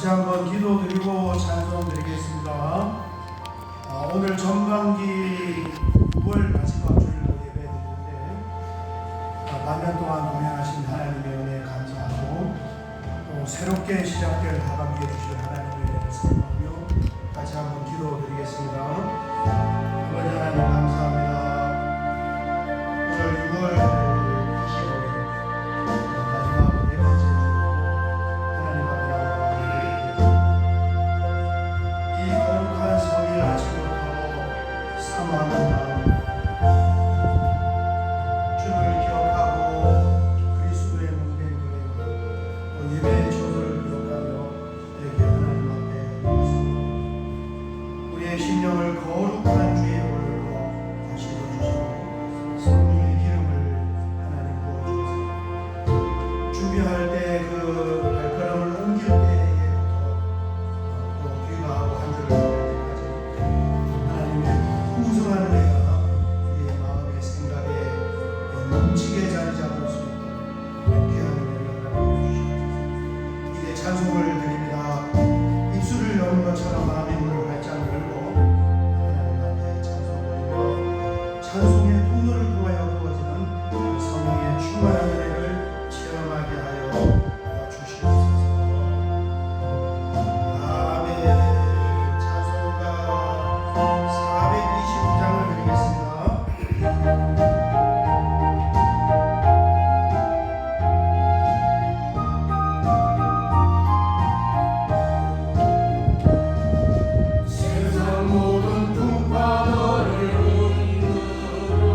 같이 한번 기도드리고 찬송드리겠습니다. 오늘 전반기 9월 마지막 주일로 예배드리는데 반년 동안 동행하신 하나님의 은혜에 감사하고 또 새롭게 시작될 하반기에 주실 하나님의 은혜를 생각하며 같이 한번 기도드리겠습니다. 아버지 하나님 감사합니다. 오늘 6월 심령을 거룩한 주의 오늘로 다시 주시고 성령의 기름을 하나님 부어주셔서 준비할 때 그 발걸음을 옮길 때에부터 또 귀가하고 한 주를 보낼 때까지 하나님의 풍성한 은혜가 우리의 마음의 생각에 넘치게 자리 잡을 수 있도록 귀한 은혜를 하나님 주시옵소서. 이제 찬송을 드립니다. 입술을 여는 것처럼 마음의 문을 활짝 열고 찬송의 통로를 통하여 부어지는 성령의 충만한 은혜를 체험하게 하여 주시옵소서. 아멘. 찬송가 429장을 드리겠습니다. 세상 모든 풍파 너를 흔들어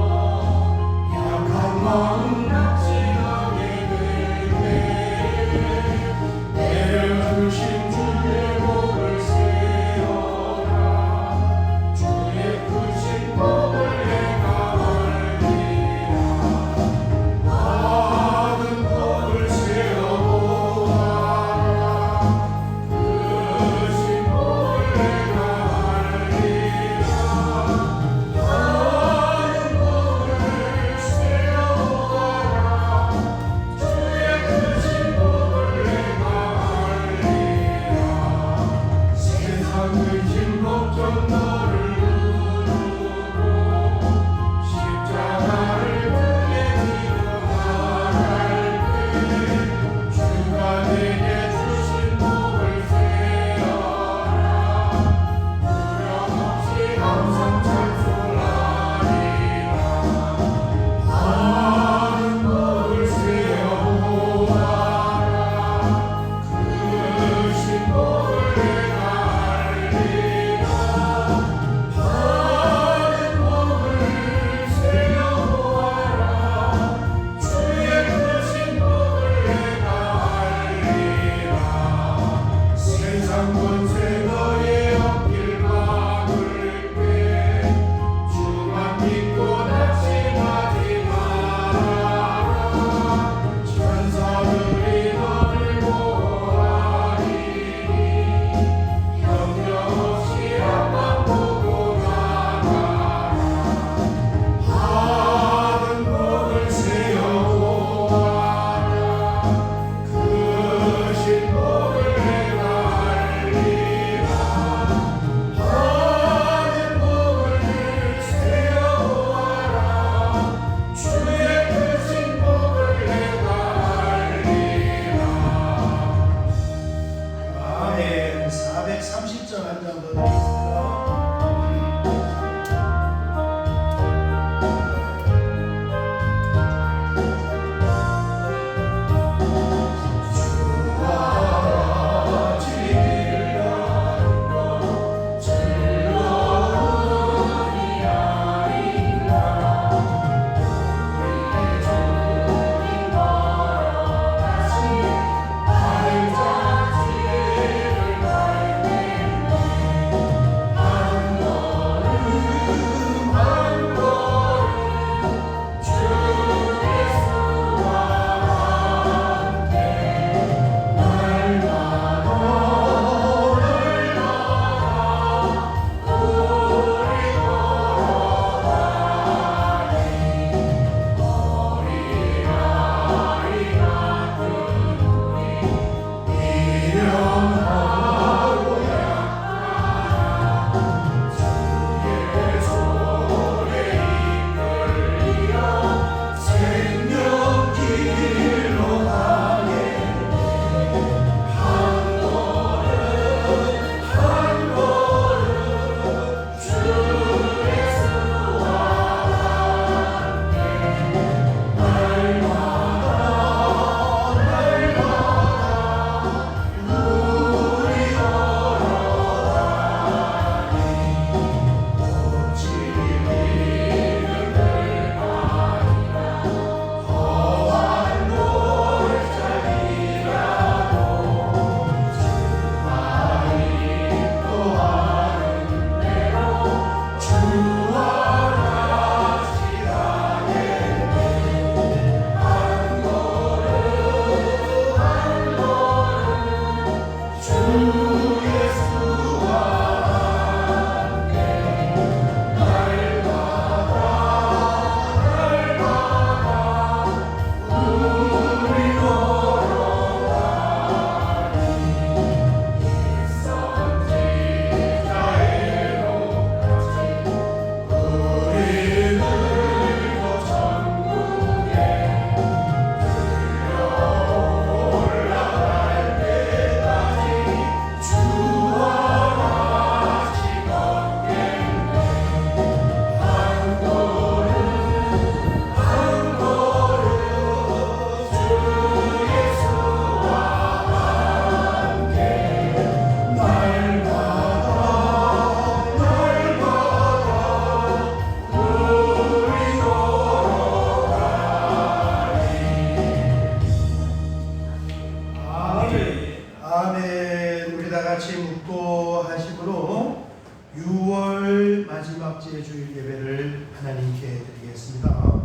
주일 예배를 하나님께 드리겠습니다.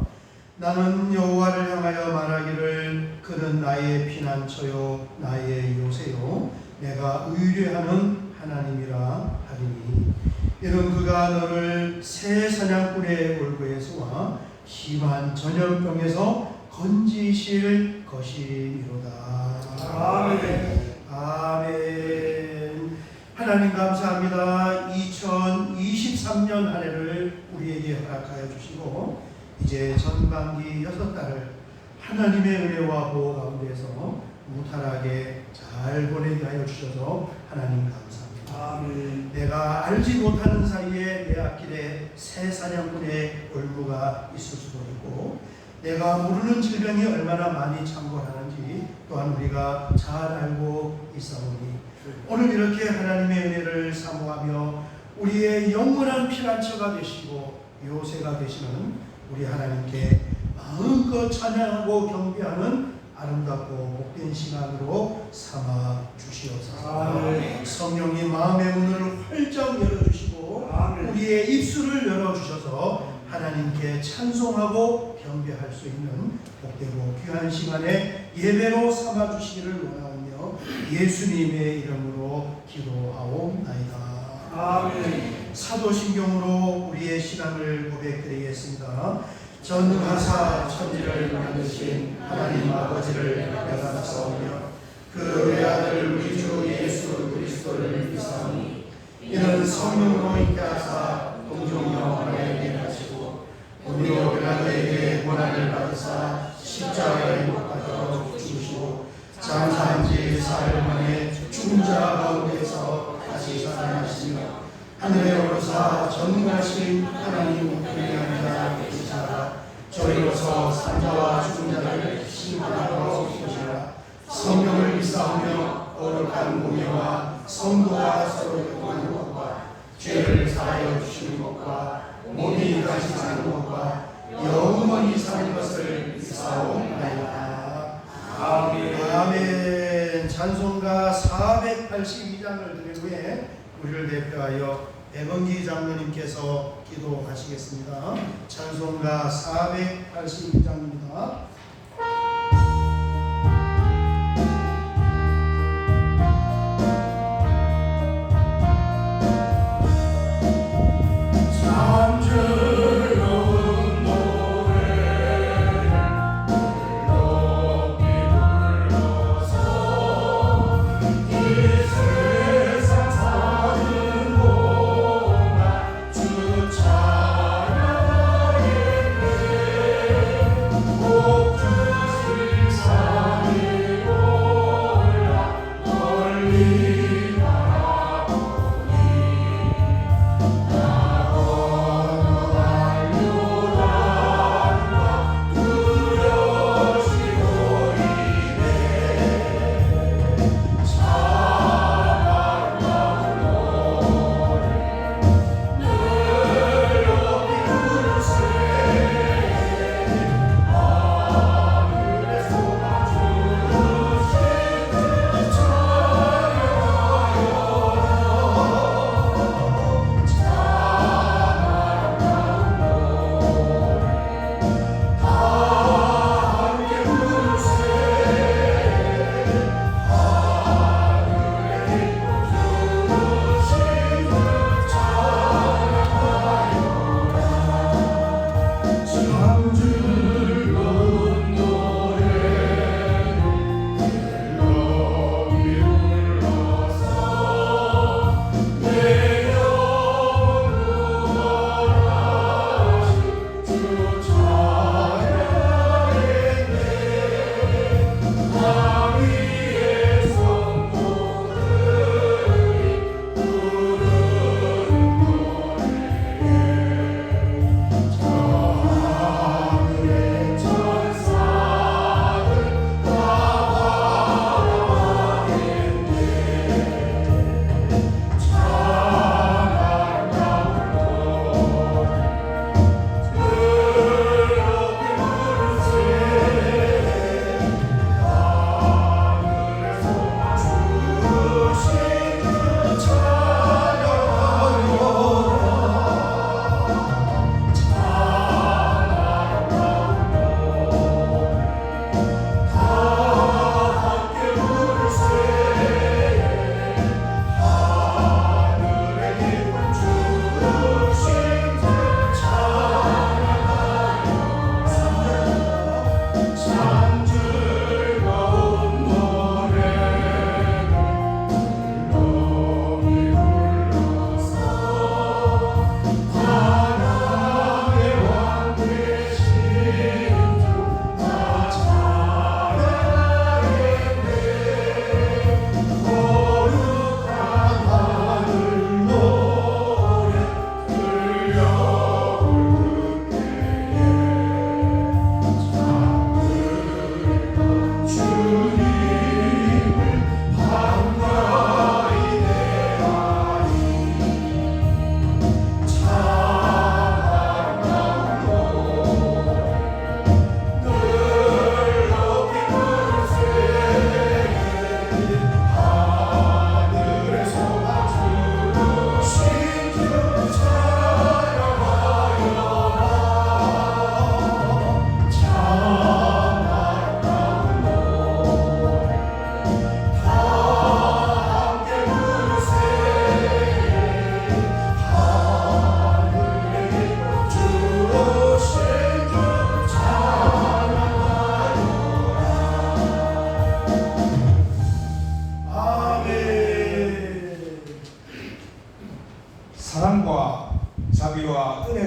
나는 여호와를 향하여 말하기를 그는 나의 피난처요 나의 요새요 내가 의뢰하는 하나님이라 하리니 이는 그가 너를 새 사냥꾼의 올무에서와 심한 전염병에서 건지실 것이미로다. 아멘. 아멘. 하나님 감사합니다. 2023년 한 해를 우리에게 허락하여 주시고 이제 전반기 6달을 하나님의 은혜와 보호 가운데서 무탈하게 잘 보내게 하여 주셔서 하나님 감사합니다. 아멘. 내가 알지 못하는 사이에 내 앞길에 새 사냥꾼의 올무가 있을 수도 있고 내가 모르는 질병이 얼마나 많이 창궐하는지 또한 우리가 잘 알고 있사오니 오늘 이렇게 하나님의 은혜를 사모하며 우리의 영원한 피난처가 되시고 요새가 되시는 우리 하나님께 마음껏 찬양하고 경배하는 아름답고 복된 시간으로 삼아 주시옵소서. 아멘. 성령이 마음의 문을 활짝 열어주시고 아멘. 우리의 입술을 열어주셔서 하나님께 찬송하고 경배할 수 있는 복되고 귀한 시간에 예배로 삼아 주시기를 원하오며 예수님의 이름으로 기도하옵나이다. 아멘. 사도신경으로 우리의 시간을 고백드리겠습니다. 전능하사 천지를 만드신 하나님 아버지를 영광하사오며 그 외아들 우리 주 예수 그리스도를 믿사오니 이는 성령으로 인하사 동정녀 마리아에게 하시고 우리로 빌라도에게 고난을 받으사 십자가에 못 박혀 죽으시고 장사한 지 사흘 만에 죽은 자 가운데서 다시 살아나시며 하늘에 오르사 전능하신 하나님 은혜한 자 계시사 저희로서 산자와 죽은 자를 심판하러 오시리라. 성령을 믿사오며 거룩한 공예와 성도가 서로 교통하는 것과 죄를 사하여 주시는 것과 몸이 다시 사는 것과 영원히 사는 것을 믿사옵나이다. 아멘. 아멘. 찬송가 482장을 드린 후에 우리를 대표하여 백원기 장로님께서 기도하시겠습니다. 찬송가 482장입니다. 오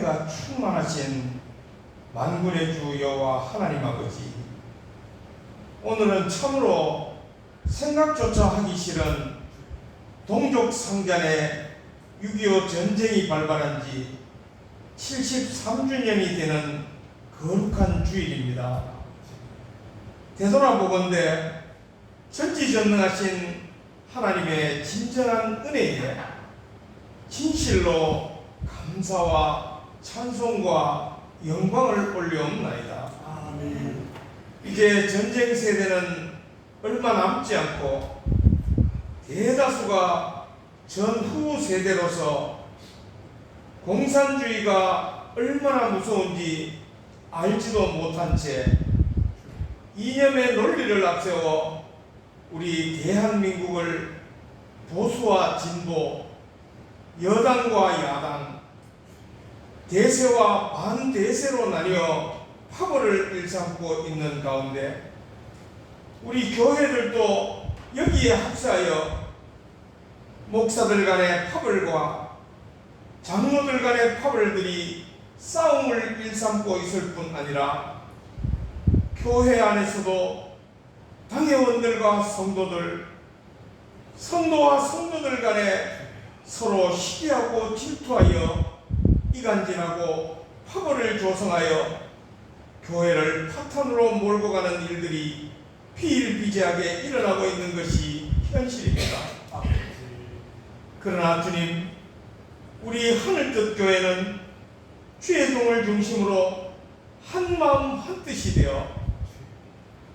은혜가 충만하신 만군의 주 여호와 하나님 아버지, 오늘은 참으로 생각조차 하기 싫은 동족 상잔의 6.25 전쟁이 발발한 지 73주년이 되는 거룩한 주일입니다. 되돌아보건대 전지전능하신 하나님의 진정한 은혜에 진실로 감사와 찬송과 영광을 올려옵나이다. 아멘. 이제 전쟁 세대는 얼마 남지 않고 대다수가 전후 세대로서 공산주의가 얼마나 무서운지 알지도 못한 채 이념의 논리를 앞세워 우리 대한민국을 보수와 진보, 여당과 야당, 대세와 반대세로 나뉘어 파벌을 일삼고 있는 가운데 우리 교회들도 여기에 합세하여 목사들 간의 파벌과 장로들 간의 파벌들이 싸움을 일삼고 있을 뿐 아니라 교회 안에서도 당회원들과 성도들, 성도와 성도들 간에 서로 시기하고 질투하여 이간질하고 파벌을 조성하여 교회를 파탄으로 몰고 가는 일들이 비일비재하게 일어나고 있는 것이 현실입니다. 그러나 주님, 우리 하늘뜻 교회는 주의 종을 중심으로 한마음 한뜻이 되어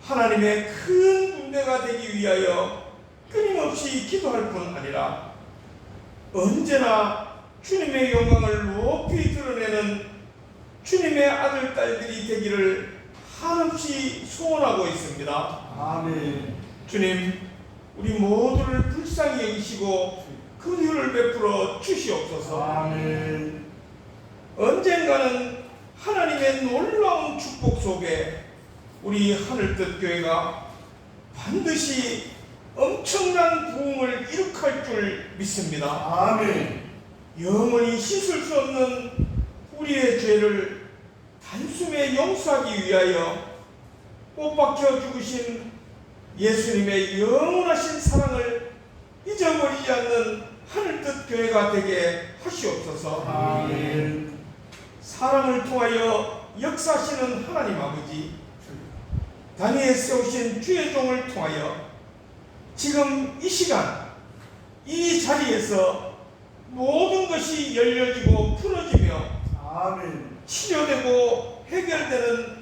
하나님의 큰 군대가 되기 위하여 끊임없이 기도할 뿐 아니라 언제나 주님의 영광을 높이 드러내는 주님의 아들, 딸들이 되기를 한없이 소원하고 있습니다. 아멘. 주님, 우리 모두를 불쌍히 여기시고 긍휼을 베풀어 주시옵소서. 아멘. 언젠가는 하나님의 놀라운 축복 속에 우리 하늘뜻 교회가 반드시 엄청난 부흥을 이룩할 줄 믿습니다. 아멘. 영원히 씻을 수 없는 우리의 죄를 단숨에 용서하기 위하여 못 박혀 죽으신 예수님의 영원하신 사랑을 잊어버리지 않는 하늘뜻 교회가 되게 하시옵소서. 아멘. 사람을 통하여 역사하시는 하나님 아버지, 단위에 세우신 주의 종을 통하여 지금 이 시간 이 자리에서 모든 것이 열려지고 풀어지며 아멘. 치료되고 해결되는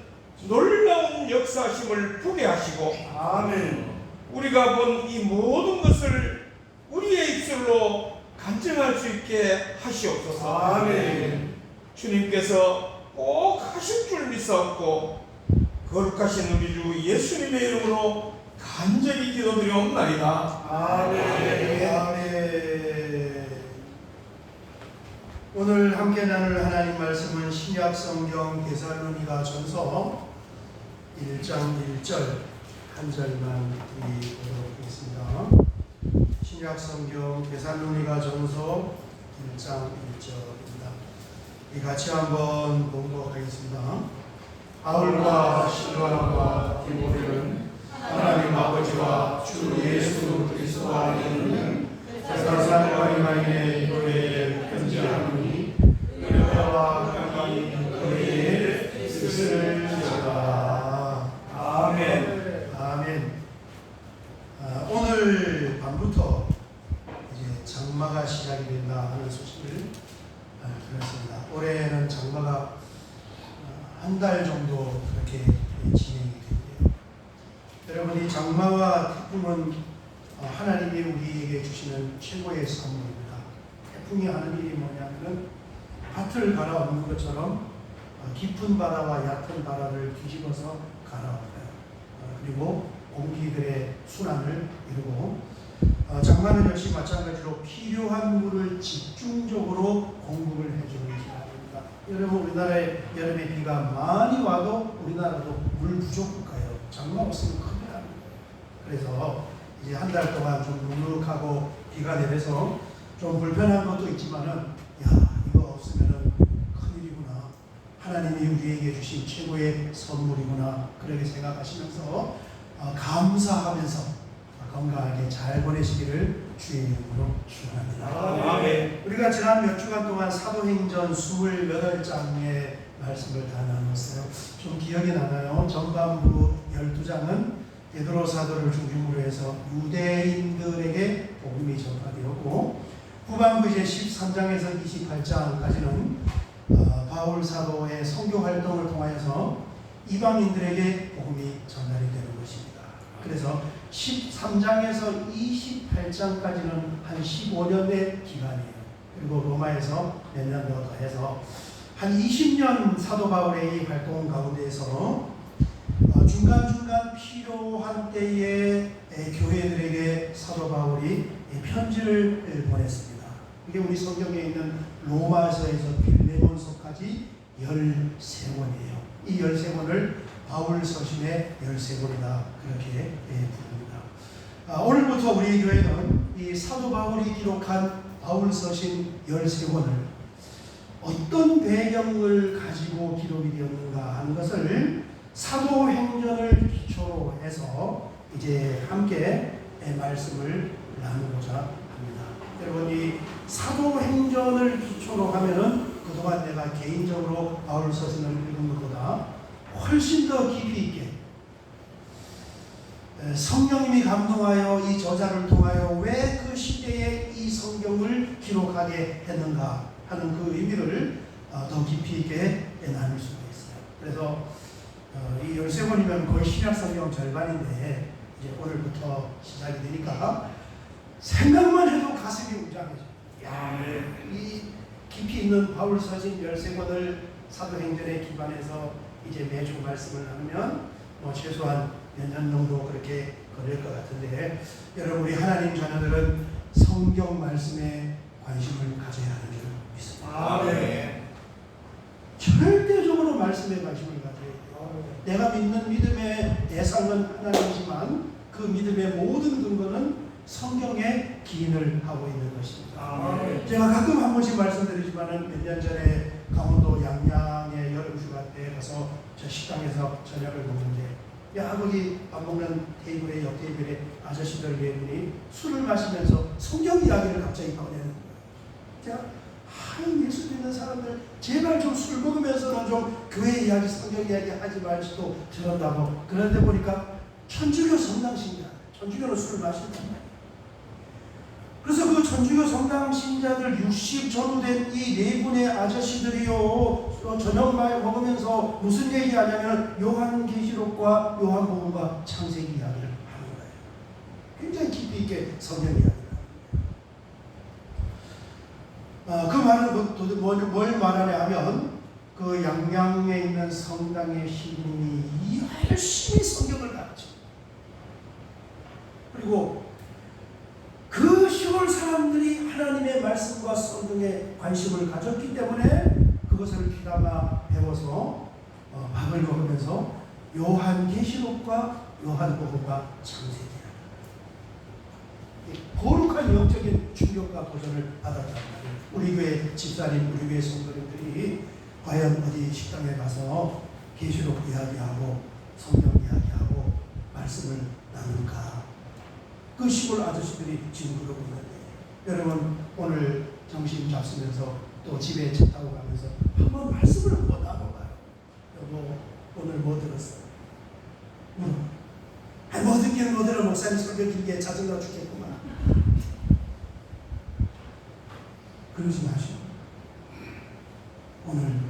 놀라운 역사심을 보게 하시고 아멘. 우리가 본 이 모든 것을 우리의 입술로 간증할 수 있게 하시옵소서. 아멘. 주님께서 꼭 하실 줄 믿사옵고 거룩하신 우리 주 예수님의 이름으로 간절히 기도드리옵나이다. 아멘. 아멘. 오늘 함께 나눌 하나님 말씀은 신약 성경 데살로니가 전서 1장 1절 한 절만 드리도록 하겠습니다. 신약 성경 데살로니가 전서 1장 1절입니다. 같이 한번 공부하겠습니다. 바울과 실로아와 디모데는 하나님 아버지와 주 예수 그리스도와 있는 세상과 이만의 교회에 편지하노니 은혜와 평강이 그의 뜻을 지어다. 아멘. 아멘. 오늘 밤부터 이제 장마가 시작이 된다 하는 소식을 들었습니다. 올해는 장마가 한 달 정도 그렇게 진행이 된대요. 여러분, 이 장마와 태풍은 하나님이 우리에게 주시는 최고의 선물입니다. 태풍이 하는 일이 뭐냐면 밭을 갈아엎는 것처럼 깊은 바다와 얕은 바다를 뒤집어서 갈아엎어요. 그리고 공기들의 순환을 이루고 장마는 역시 마찬가지로 필요한 물을 집중적으로 공급을 해주는 기간입니다. 여러분, 우리나라에 여름에 비가 많이 와도 우리나라도 물 부족 국가예요. 장마 없으면 큰일 납니다. 그래서 이제 한 달 동안 좀 눅눅하고 비가 내려서 좀 불편한 것도 있지만은 야, 이거 없으면은 큰일이구나 하나님이 우리에게 주신 최고의 선물이구나 그렇게 생각하시면서 감사하면서 건강하게 잘 보내시기를 주의 이름으로 축원합니다. 아멘. 우리가 지난 몇 주간 동안 사도행전 28장의 말씀을 다 나눴어요. 좀 기억이 나나요? 전반부 12장은 베드로 사도를 중심으로 해서 유대인들에게 복음이 전파되었고, 후반부 이제 13장에서 28장까지는 바울 사도의 선교 활동을 통하여서 이방인들에게 복음이 전달이 되는 것입니다. 그래서 13장에서 28장까지는 한 15년의 기간이에요. 그리고 로마에서 몇 년 더 해서 한 20년 사도 바울의 이 활동 가운데에서 중간중간 필요한 때에 교회들에게 사도 바울이 편지를 보냈습니다. 이게 우리 성경에 있는 로마서에서 빌레몬서까지 13권이에요. 이 13권을 바울 서신의 13권이다 그렇게 부릅니다. 오늘부터 우리 교회는 이 사도 바울이 기록한 바울 서신 13권을 어떤 배경을 가지고 기록이 되었는가 하는 것을 사도행전을 기초로 해서 이제 함께 말씀을 나누고자 합니다. 여러분, 이 사도행전을 기초로 하면은 그동안 내가 개인적으로 바울 서신을 읽은 것보다 훨씬 더 깊이 있게 성령님이 감동하여 이 저자를 통하여 왜 그 시대에 이 성경을 기록하게 했는가 하는 그 의미를 더 깊이 있게 나눌 수가 있어요. 그래서 이 13권이면 거의 신약 성경 절반인데 이제 오늘부터 시작이 되니까 생각만 해도 가슴이 웅장해져요. 야, 이 깊이 있는 바울 서신 13권을 사도행전에 기반해서 이제 매주 말씀을 나누면 최소한 몇 년 정도 그렇게 걸릴 것 같은데, 여러분, 우리 하나님 자녀들은 성경 말씀에 관심을 가져야 하는 줄 믿습니다. 아멘. 절대적으로 말씀에 관심을 가져야 돼요. 내가 믿는 믿음의 대상은 하나님이지만 그 믿음의 모든 근거는 성경에 기인을 하고 있는 것입니다. 아멘. 제가 가끔 한 번씩 말씀드리지만 몇 년 전에 강원도 양양의 여름휴가 때 가서 저 식당에서 저녁을 먹는데, 거기 밥 먹는 테이블에 옆 테이블에 아저씨들 네 분이 술을 마시면서 성경 이야기를 갑자기 꺼내는 거예요. 제가 예수 믿는 사람들 제발 좀 술 먹으면서는 좀 교회 이야기, 성경 이야기 하지 말지도 들었다고. 그런데 보니까 천주교 성당신자, 천주교는 술을 마신단 말이에요. 그래서 그 천주교 성당 신자들 60 전후된 이 네 분의 아저씨들이요, 저녁 말 먹으면서 무슨 얘기하냐면 요한계시록과 요한복음과 창세기 이야기를 하는 거예요. 굉장히 깊이 있게 성경 이야기를 합니다. 그 말은 뭘 말하냐 하면 그 양양에 있는 성당의 신부님이 열심히 성경을 가르쳐. 그리고 그 시골 사람들이 하나님의 말씀과 성경에 관심을 가졌기 때문에 그것을 귀담아 배워서 밥을 먹으면서 요한계시록과 요한복음과 창세기야. 거룩한 영적인 충격과 도전을 받았단 말이에요. 우리 교회 집사님, 우리 교회 성도님들이 과연 어디 식당에 가서 계시록 이야기하고 성경 이야기하고 말씀을 나눌까? 그 시골 아저씨들이 지금 그러고 있는데, 여러분 오늘 점심 잡수면서 또 집에 차 타고 가면서 한번 말씀을 한번 나눠봐요. 여보, 오늘 뭐 들었어? 뭐 듣기는 뭐 들어. 목사님 설교 길게 짜증나 죽겠구만. 그러지 마시고 오늘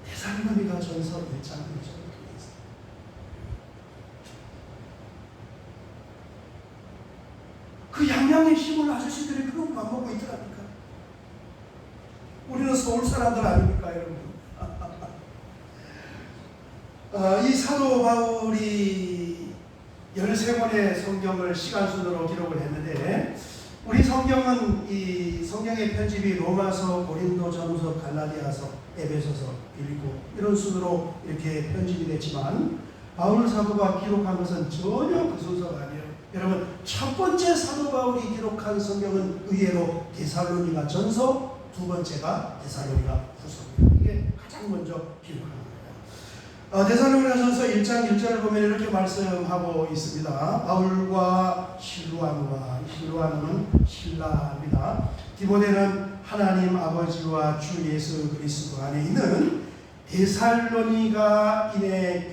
데살로니가 전서 1장 1절을 통해서 그 양양의 시골 아저씨들이 그런 밥 먹고 있더랍니까? 우리는 서울 사람들 아닙니까, 여러분? 이 사도 바울이 13권의 성경을 시간순으로 기록을 했는데, 우리 성경은 이 성경의 편집이 로마서, 고린도 전서, 갈라디아서, 에베소서, 빌립보 이런 순으로 이렇게 편집이 됐지만, 바울 사도가 기록한 것은 전혀 그 순서가 아니에요. 여러분, 첫 번째 사도 바울이 기록한 성경은 의외로 데살로니가 전서, 두 번째가 데살로니가 후서입니다. 이게 가장 먼저 기록합니다. 데살로니가전서 1장 1절을 보면 이렇게 말씀하고 있습니다. 바울과 실루아는 신라입니다. 디모데는 하나님 아버지와 주 예수 그리스도 안에 있는 데살로니가인의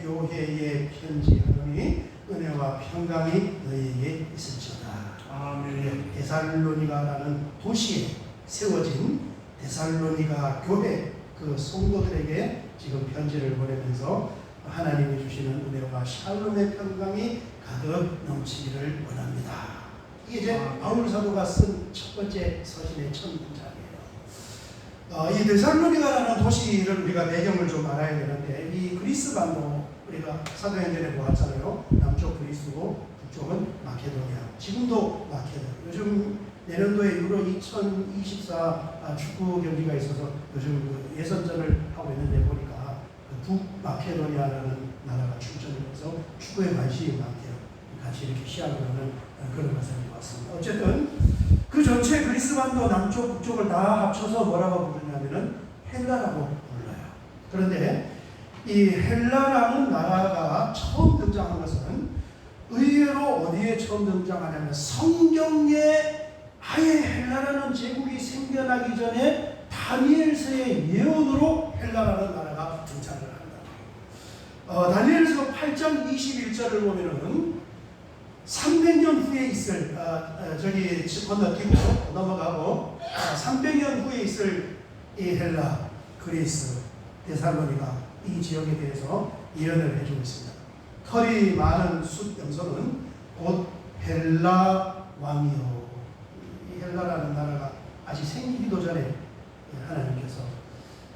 교회에 편지하노니 은혜와 평강이 너희에게 있을지어다. 아멘. 데살로니가라는 도시에 세워진 데살로니가 교회 그 성도들에게 지금 편지를 보내면서 하나님이 주시는 은혜와 샬롬의 평강이 가득 넘치기를 원합니다. 이게 이제 바울 사도가 쓴 첫 번째 서신의 첫 문장이에요. 이 데살로니가라는 도시를 우리가 배경을 좀 알아야 되는데, 이 그리스 반도 우리가 사도행전에 보았잖아요. 남쪽 그리스고 북쪽은 마케도니아. 지금도 마케도니아. 요즘 내년도에 유로 2024 축구 경기가 있어서 요즘 그 예선전을 하고 있는데 보니까 북마케도니아라는 나라가 출전을 해서 축구에 관심이 많대요. 같이 이렇게 시합을 하는 그런 것을 봤습니다. 어쨌든 그 전체 그리스 반도 남쪽 북쪽을 다 합쳐서 뭐라고 부르냐면은 헬라라고 불러요. 그런데 이 헬라라는 나라가 처음 등장한 것은 의외로 어디에 처음 등장하냐면 성경에 아예 헬라라는 제국이 생겨나기 전에 다니엘서의 예언으로 헬라라는 나라가 등장을 합니다. 다니엘서 8장 21절을 보면은 300년 후에 있을 저기 건너뛰고 넘어가고 300년 후에 있을 이 헬라, 그리스, 데살로니가 이 지역에 대해서 예언을 해주고 있습니다. 털이 많은 숫 염소는 곧 헬라 왕이요. 이 헬라라는 나라가 아직 생기기도 전에 하나님께서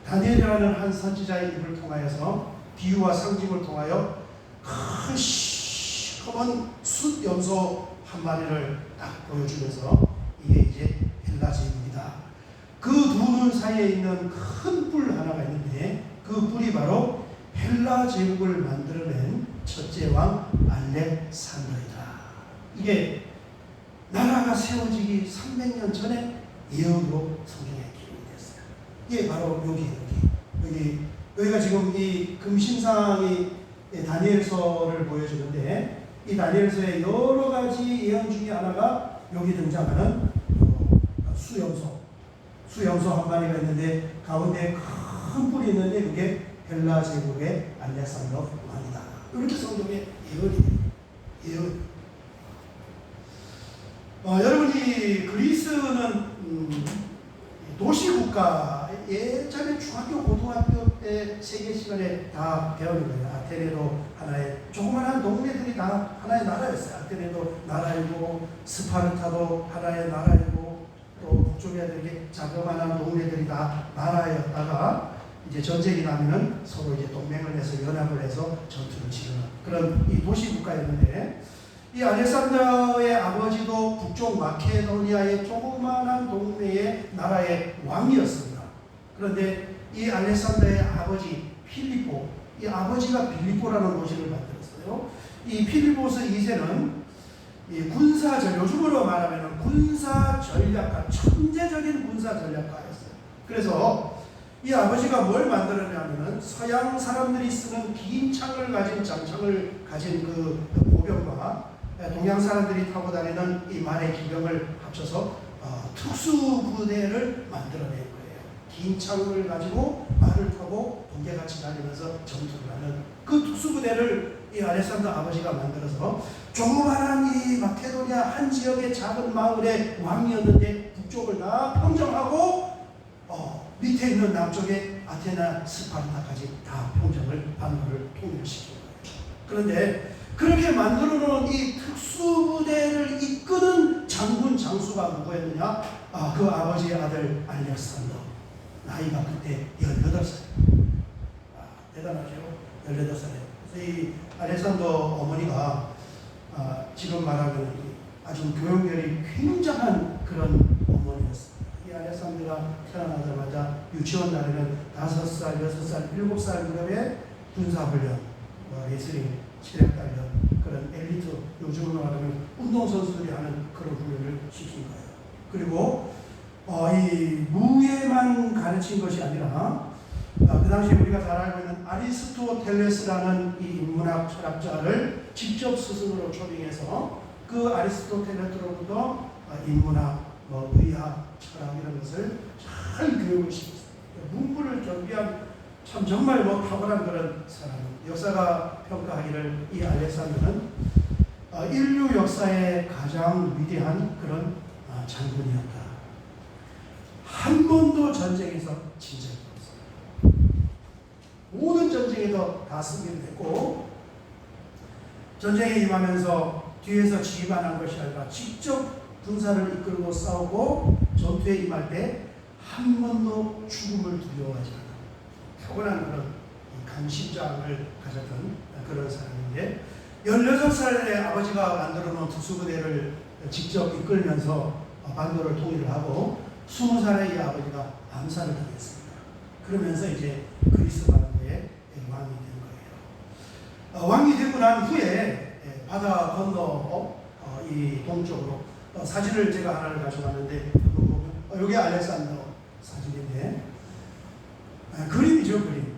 다니엘이라는 한 선지자의 입을 통하여서 비유와 상징을 통하여 큰 시커먼 숫 염소 한 마리를 딱 보여주면서 이게 이제 헬라 제국이다. 그 두 눈 사이에 있는 큰 뿔 하나가 있는데 그 뿔이 바로 헬라 제국을 만들어낸 첫째 왕 알렉산더이다. 이게 나라가 세워지기 300년 전에 예언으로 성경에 기록이 됐어요. 이게 바로 여기가 지금 이 금신상이 다니엘서를 보여주는데, 이 다니엘서의 여러 가지 예언 중에 하나가 여기 등장하는 수염소 한 마리가 있는데 가운데 큰 뿔이 있는데 그게 헬라 제국의 알렉산더 왕이다. 이렇게 성경에 예언이 여러분이 그리스는 도시국가, 예전에 중학교 고등학교 때 세계 시간에 다 배우는 거예요. 아테네도 하나의 조그만한 동네들이 다 하나의 나라였어요. 아테네도 나라이고 스파르타도 하나의 나라이고 또 북쪽에 이렇게 자그마한 동네들이 다 나라였다가 이제 전쟁이 나면은 서로 이제 동맹을 해서 연합을 해서 전투를 치르는 그런 이 도시국가였는데, 이 알렉산더의 아버지도 북쪽 마케도니아의 조그마한 동네의 나라의 왕이었습니다. 그런데 이 알렉산더의 아버지 필리포, 이 아버지가 빌립보라는 도시를 만들었어요. 이 필리포스 2세는 이 요즘으로 말하면 군사 전략가, 천재적인 군사 전략가였어요. 그래서 이 아버지가 뭘 만들었냐면은 서양 사람들이 쓰는 긴 창을 가진 장창을 가진 그 보병과 동양 사람들이 타고 다니는 이 말의 기병을 합쳐서 특수부대를 만들어낸 거예요. 긴 창을 가지고 말을 타고 동계같이 다니면서 전투를 하는 그 특수부대를 이 알렉산더 아버지가 만들어서 조그마한 이 마케도니아 한 지역의 작은 마을의 왕이었는데 북쪽을 다 평정하고 밑에 있는 남쪽의 아테나, 스파르타까지 다 평정을 반도를 통일시킨 거예요. 그런데 그렇게 만들어 놓은 이 특수부대를 이끄는 장군 장수가 누구였느냐? 그 아버지의 아들 알렉산더. 나이가 그때 18살. 대단하죠? 18살이에요. 그래서 이 알렉산더 어머니가 지금 말하면 아주 교육열이 굉장한 그런 어머니였어요. 이 알렉산더가 태어나자마자 유치원 다니는 5살, 6살, 7살 무렵에 군사훈련, 레슬링, 체력단련, 그런 엘리트, 요즘으로 말하면 운동선수들이 하는 그런 훈련을 시킨 거예요. 그리고 이 무예만 가르친 것이 아니라 그 당시에 우리가 잘 알고 있는 아리스토텔레스라는 이 인문학 철학자를 직접 스승으로 초빙해서 그 아리스토텔레스로부터 인문학, 의학, 철학 이런 것을 잘 교육을 시켰어요. 문부를 겸비한 참 정말 탁월한 그런 사람. 역사가 평가하기를 이 알렉산더는 인류 역사의 가장 위대한 그런 장군이었다. 한 번도 전쟁에서 진 적이 없어요. 모든 전쟁에도 다 승리를 했고, 전쟁에 임하면서 뒤에서 지휘만 한 것이 아니라 직접 군사를 이끌고 싸우고 전투에 임할 때 한 번도 죽음을 두려워하지 않아 타고난 그런 강심장을 가졌던 그런 사람인데, 16살에 아버지가 만들어 놓은 특수부대를 직접 이끌면서 반도를 통일을 하고 20살에 이 아버지가 암살을 당했습니다. 그러면서 이제 그리스 반도의 왕이 된 거예요. 왕이 되고 난 후에 바다 건너 이 동쪽으로 사진을 제가 하나를 가져왔는데, 여기 알렉산더 사진인데, 그림이죠, 그림.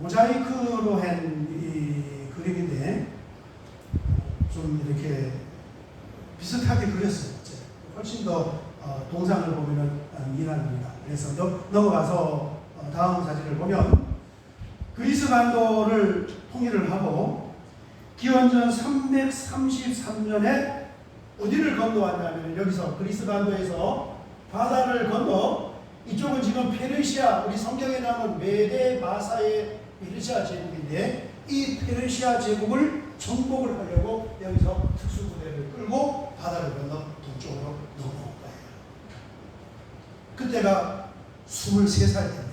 모자이크로 한 이 그림인데 좀 이렇게 비슷하게 그렸어요. 훨씬 더 동상을 보면은 미남입니다. 그래서 넘어가서 다음 사진을 보면 그리스 반도를 통일을 하고 기원전 333년에 어디를 건너왔냐면, 여기서 그리스 반도에서 바다를 건너 이쪽은 지금 페르시아, 우리 성경에 나오는 메데 마사의 페르시아 제국인데, 이 페르시아 제국을 정복을 하려고 여기서 특수부대를 끌고 바다를 건너 동쪽으로 넘어온 거예요. 그때가 23살 됩니다.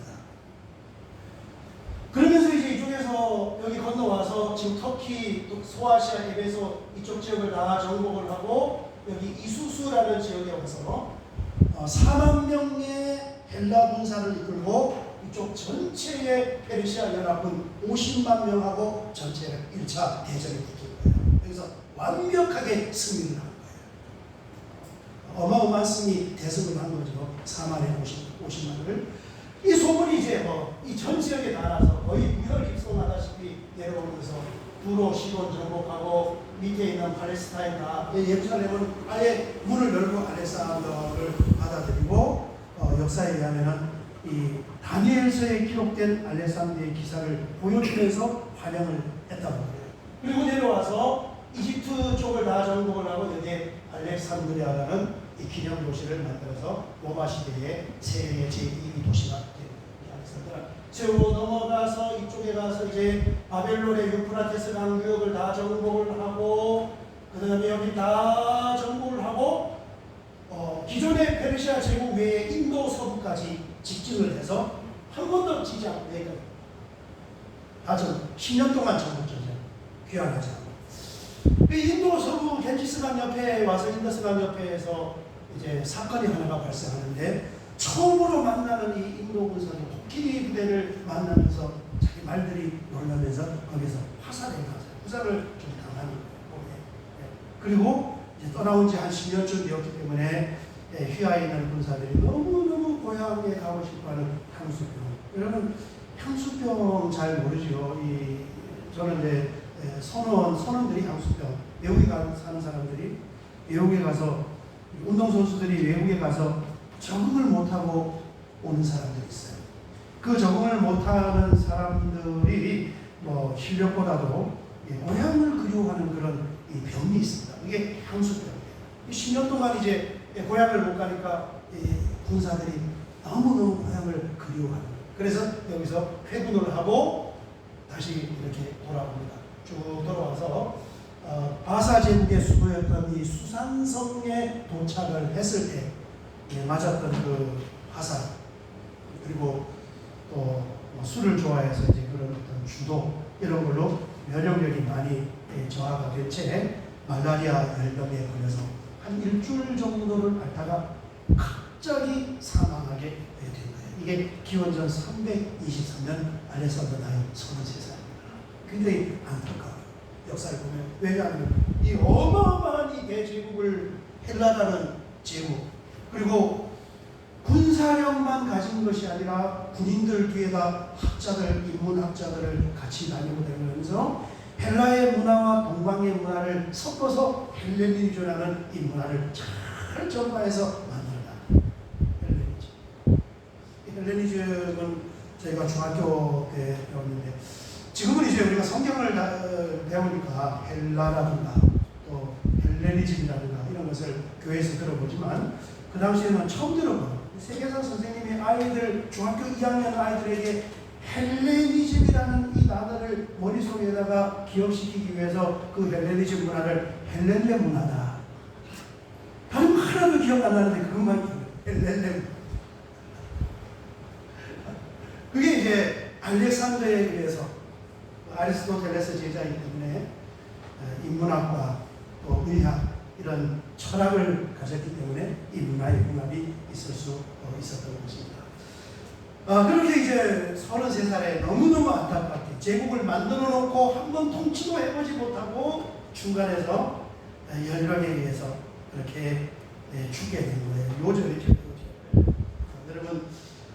그러면서 이제 이쪽에서 여기 건너와서 지금 터키, 소아시아, 에베소 이쪽 지역을 다 정복을 하고 여기 이수수라는 지역에 와서 4만 명의 헬라 군사를 이끌고 이쪽 전체의 페르시아 연합군 50만 명하고 전체 1차 대전에 붙은 거예요. 여기서 완벽하게 승리를 한 거예요. 어마어마한 승리 대승을 한 거죠. 4만에 50만을. 이 소문이 이제 이 전 지역에 달아서 거의 위설 입성하다시피 내려오면서 두로 시돈 정복하고 밑에 있는 팔레스타인 다 예루살렘은 아예 문을 열고 알렉산더를 받아들이고, 역사에 의하면은 이 다니엘서에 기록된 알렉산더의 기사를 보여주면서 환영을 했다고 해요. 그리고 내려와서 이집트 쪽을 다 정복을 하고 여기에 알렉산드리아라는 이 기념 도시를 만들어서 로마 시대의 세계 제2위 도시가 됩니다. 알렉산드리아 세우고 넘어가서 이쪽에 가서 이제 바벨론의 유프라테스 강구역을 다 정복을 하고, 그 다음에 여기 다 정복을 하고 기존의 페르시아 제국 외에 인도 서부까지 직진을 해서 한 번도 지지 않고 내가 아주 10년 동안 정복전쟁 귀환하지 않고, 인도 서부 겐지스강 옆에 와서 인더스강 옆에서 이제 사건이 하나가 발생하는데, 처음으로 만나는 이 인도 군사들 코끼리 부대를 만나면서 자기 말들이 놀라면서 거기서 화살을 가서 부상을 좀 당한 거예요. 그리고 이제 떠나온 지 한 10년쯤 되었기 때문에 휘하에 있는 군사들이 너무너무 고향에 가고 싶어하는 향수병. 여러분 향수병 잘 모르죠. 저는 이제 선원들이 향수병, 외국에 사는 사람들이 외국에 가서, 운동선수들이 외국에 가서 적응을 못하고 오는 사람들이 있어요. 그 적응을 못하는 사람들이 실력보다도 고향을 그리워하는 그런 이 병이 있습니다. 이게 향수병이에요. 10년 동안 이제 고향을 못 가니까 군사들이 너무너무 고향을 그리워하는 거예요. 그래서 여기서 회군을 하고 다시 이렇게 돌아옵니다. 쭉 돌아와서 바사 제국의 수도였던 이 수산성에 도착을 했을 때 맞았던 그 화살, 그리고 또 술을 좋아해서 이제 그런 어떤 주도 이런 걸로 면역력이 많이 저하가 된 채 말라리아 열병에 걸려서 한 일주일 정도를 앓다가 갑자기 사망하게 된 거예요. 이게 기원전 323년 알렉산더 나이 33살입니다. 굉장히 안타까워요. 역사를 보면. 왜냐하면 이 어마어마한 이 대제국을 헬라라는 제국, 그리고 군사 군사력만 가진 것이 아니라 군인들 뒤에다 학자들, 인문학자들을 같이 다니고 다니면서 헬라의 문화와 동방의 문화를 섞어서 헬레니즘이라는 이 문화를 잘 전파해서 만들어라. 헬레니즘은 저희가 중학교 때 배웠는데 지금은 이제 우리가 성경을 배우니까 헬라라든가 또 헬레니즘이라든가 이런 것을 교회에서 들어보지만 그 당시에는 처음 들어보는 세계사 선생님이 아이들 중학교 2학년 아이들에게 헬레니즘이라는 이 단어를 머릿속에다가 기억시키기 위해서 그 헬레니즘 문화를 헬렐레 문화다. 다른 하나도 기억 안 나는데 그것만 기억해요. 헬렐레. 그게 이제 알렉산더에 의해서 아리스토텔레스 제자이기 때문에 인문학과 또 의학 이런 철학을 가졌기 때문에 이 문화의 융합이 있을 수 있었던 것입니다. 그렇게 이제 33살에 너무너무 안타깝게 제국을 만들어 놓고 한번 통치도 해보지 못하고 중간에서 연령에 의해서 그렇게 죽게 된 거예요. 요절이죠. 여러분,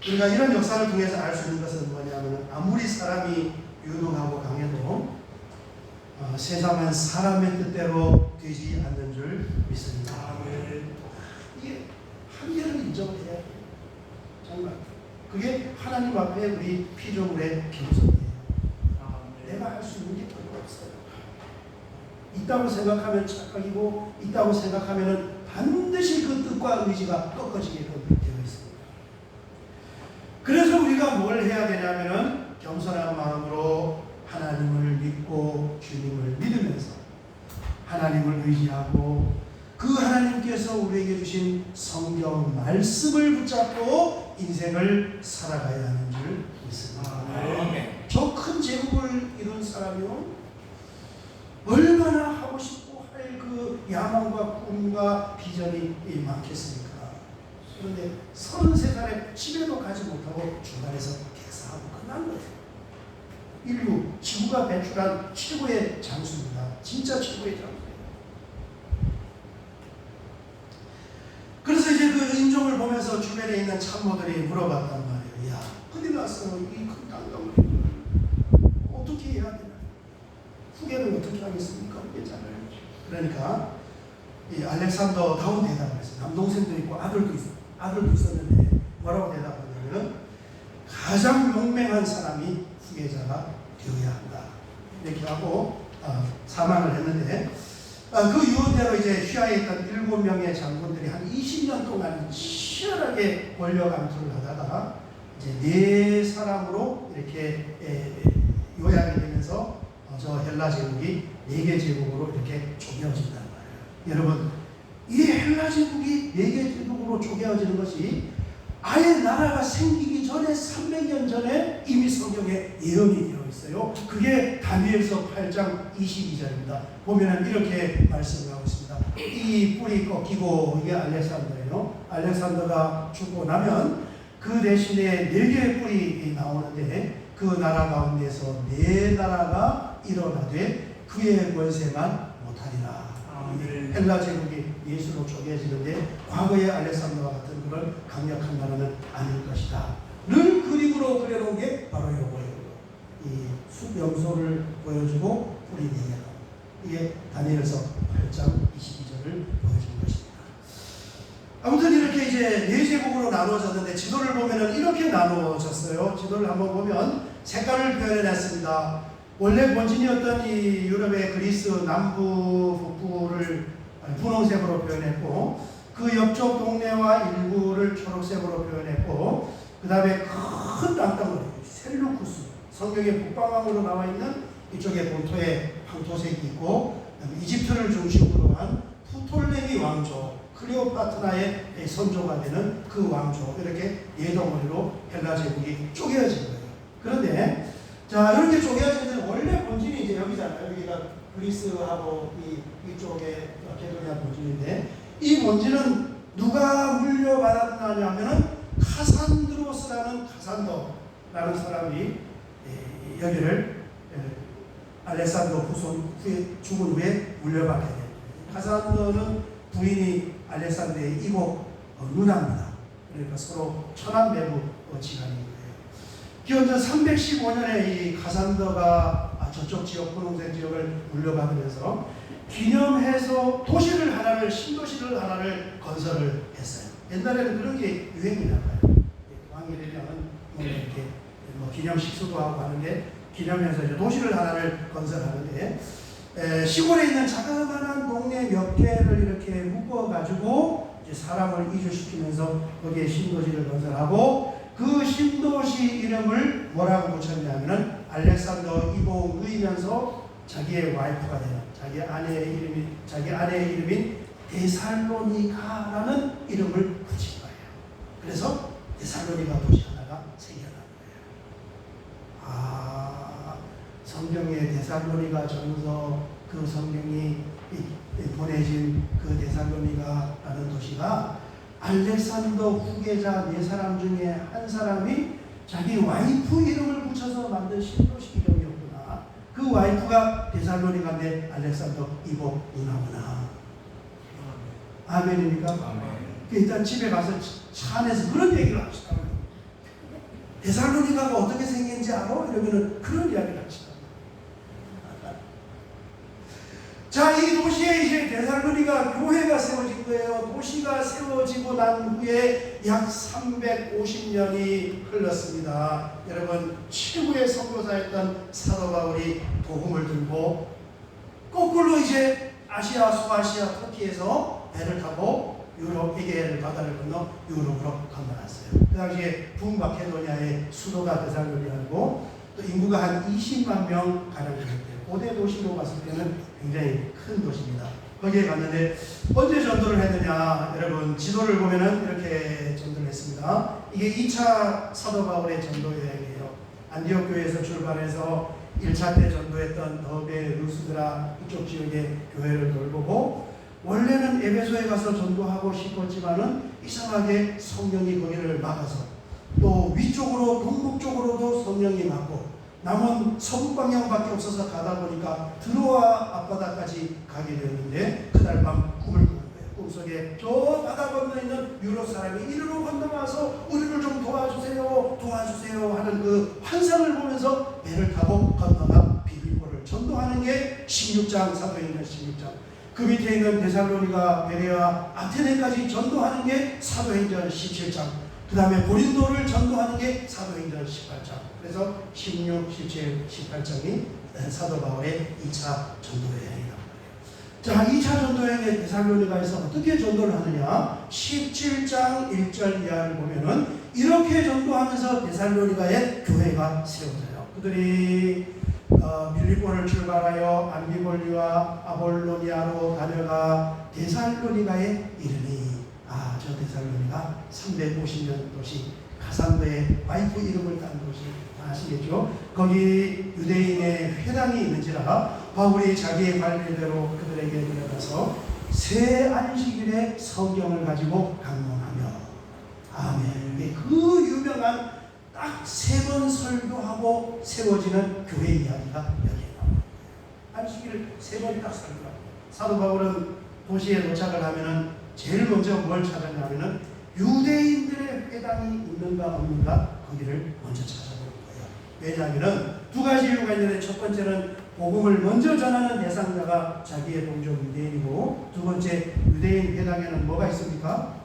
우리가 이런 역사를 통해서 알 수 있는 것은 뭐냐면 아무리 사람이 유능하고 강해도 세상은 사람의 뜻대로 되지 않는 줄 믿습니다. 이게 한계를 인정해야 돼요. 정말. 그게 하나님 앞에 우리 피조물의 겸손이에요. 내가 할 수 있는 게 별로 없어요. 있다고 생각하면 착각이고 있다고 생각하면 반드시 그 뜻과 의지가 꺾어지게끔 되어 있습니다. 그래서 우리가 뭘 해야 되냐면은 겸손한 마음으로 하나님을 믿고 주님을 믿으면서 하나님을 의지하고 그 하나님께서 우리에게 주신 성경 말씀을 붙잡고 인생을 살아가야 하는 줄 믿습니다. 저 큰 제국을 이룬 사람이요 얼마나 하고 싶고 할 그 야망과 꿈과 비전이 많겠습니까? 그런데 33살에 집에도 가지 못하고 중간에서 개사하고 끝난 거예요. 인류 지구가 배출한 최고의 장수입니다. 진짜 최고의 장수예요. 그래서 이제 그 인종을 보면서 주변에 있는 참모들이 물어봤단 말이에요. 야, 큰일 났어. 이 큰 땅덩어리 어떻게 해야 되나? 후계를 어떻게 하겠습니까? 후계자를. 그러니까 이 알렉산더 다운 대답을 했어요. 남동생도 있고 아들도 있었는데 뭐라고 대답하냐면 가장 용맹한 사람이 후계자가 되어야 한다. 이렇게 하고 사망을 했는데 그 유언대로 이제 휘하에 있던 7명의 장군들이 한 20년 동안 치열하게 권력 암투를 하다가 이제 4사람으로 이렇게 요약이 되면서 저 헬라 제국이 4개 제국으로 이렇게 쪼개어진단 말이에요. 여러분, 이 헬라 제국이 4개 제국으로 쪼개어지는 것이 아예 나라가 생기기 전에 300년 전에 이미 성경에 예언이 되어 있어요. 그게 다니엘서 8장 22절입니다. 보면은 이렇게 말씀하고 있습니다. 이 뿔이 꺾이고 이게 알렉산더예요. 알렉산더가 죽고 나면 그 대신에 4개의 뿔이 나오는데 그 나라 가운데서 4나라가 일어나되 그의 권세만 못하리라. 헬라 제국이 예수로 쪼개지는데 과거의 알렉산더와 같은 그런 강력한 나라는 아닐 것이다. 를 그림으로 그려놓은 게 바로 이거예요. 이 수명소를 보여주고 뿌리 4개가. 이게 다니엘서 8장 22절을 보여준 것입니다. 아무튼 이렇게 이제 4제국으로 나누어졌는데 지도를 보면은 이렇게 나누어졌어요. 지도를 한번 보면 색깔을 표현해놨습니다. 원래 본진이었던 이 유럽의 그리스 남부 북부를 분홍색으로 표현했고 그 옆쪽 동네와 일부를 초록색으로 표현했고 그 다음에 큰 땅덩어리 셀루쿠스 성경의 북방왕으로 나와 있는 이쪽에 본토에 황토색이 있고 이집트를 중심으로 한 프톨레미 왕조 클레오파트라의 선조가 되는 그 왕조 이렇게 4덩어리로 헬라 제국이 쪼개어진 거예요. 그런데 자 이렇게 쪼개어지는 원래 본진이 이제 여기잖아요. 여기가 그리스하고 이쪽에 마케도니아 본진인데 이 본진은 누가 물려받았느냐면은 카산드로스라는 카산더라는 사람이 여기를 알렉산더 후에 죽은 후에 물려받게 돼요. 카산더는 부인이 알렉산더의 이복 누나입니다. 그러니까 서로 천안매부 지간인 거예요. 기원전 315년에 이 가산더가 저쪽 지역 분홍색 지역을 물려받으면서 기념해서 도시를 하나를 신도시를 하나를 건설을 했어요. 옛날에는 그런 게 유행이나 봐요. 왕이 되면 뭐 이렇게 뭐 기념식수도 하고 하는데 기념해서 이제 도시를 하나를 건설하는데 시골에 있는 자그마한 동네 몇 개를 이렇게 묶어가지고 이제 사람을 이주시키면서 거기에 신도시를 건설하고 그 신도시 이름을 뭐라고 붙였냐면은 알렉산더 이복누이면서 자기의 와이프가 되는 자기 아내의 이름인 데살로니가라는 이름을 붙인 거예요. 그래서 데살로니가 도시 하나가 생겨난 거예요. 성경의 데살로니가 전서 그 성경이 보내진 그 데살로니가라는 도시가 알렉산더 후계자 4사람 중에 한 사람이 자기 와이프 이름을 붙여서 만든 신도시 이름이었구나. 그 와이프가 데살로니가인데 알렉산더 이복 누나구나. 아멘입니까? 아멘. 일단 집에 가서 차 안에서 그런 얘기를 하시더라고요. 데살로니가가 어떻게 생긴지 알아? 이러면은 그런 이야기를 하시더라고요. 자, 이 도시에 이제 데살로니가 교회가 세워진 거예요. 도시가 세워지고 난 후에 약 350년이 흘렀습니다. 여러분, 최고의 선교사였던 사도 바울이 복음을 들고 거꾸로 이제 아시아, 소아시아, 터키에서 배를 타고 유럽, 에게해를 바다를 건너 유럽으로 건너갔어요. 그 당시에 북마케도니아의 수도가 데살로니가고 또 인구가 한 20만 명 가량 됐대요. 고대 도시로 봤을 때는 굉장히 큰 도시입니다. 거기에 갔는데 언제 전도를 했느냐? 여러분 지도를 보면은 이렇게 전도를 했습니다. 이게 2차 사도 바울의 전도 여행이에요. 안디옥 교회에서 출발해서 1차 때 전도했던 더베, 루스드라 이쪽 지역의 교회를 돌보고 원래는 에베소에 가서 전도하고 싶었지만은 이상하게 성령이 거기를 막아서 또 위쪽으로 동북쪽으로도 성령이 막고 남은 서북 방향밖에 없어서 가다 보니까 드로아 앞바다까지 가게 되었는데 그날 밤 꿈을 꾸는 거예요. 꿈속에 저 바다 건너에 있는 유럽 사람이 이리로 건너와서 우리를 좀 도와주세요 하는 그 환상을 보면서 배를 타고 건너가 빌립보를 전도하는 게 16장 사도행전 16장. 그 밑에 있는 데살로니가, 베레아, 아테네까지 전도하는 게 사도행전 17장. 그 다음에 고린도를 전도하는 게 사도행전 18장. 그래서 16, 17, 18장이 사도 바울의 2차 전도여행이라고 해요. 자, 2차 전도여행의 데살로니가에서 어떻게 전도를 하느냐? 17장 1절 이하를 보면은 이렇게 전도하면서 데살로니가의 교회가 세워져요. 그들이 빌립보를 출발하여 암비볼리와 아볼로니아로 다녀가 데살로니가에 이르니 저 데살로니가 350년 도시 가산더의 와이프 이름을 딴 도시 아시겠죠? 거기 유대인의 회당이 있는지라 바울이 자기의 관리대로 그들에게 들어가서 새 안식일에 성경을 가지고 강론하며 아멘. 그 유명한 딱 3번 설교하고 세워지는 교회 이야기가 여기에 나옵니다. 안식일을 3번 딱 설교합니다. 사도 바울은 도시에 도착을 하면은 제일 먼저 뭘 찾았냐면은 유대인들의 회당이 있는가 없는가 거기를 먼저 찾아보는 거예요. 왜냐하면은 2가지 이유가 있는데 첫 번째는 복음을 먼저 전하는 대상자가 자기의 동족 유대인이고 두 번째 유대인 회당에는 뭐가 있습니까?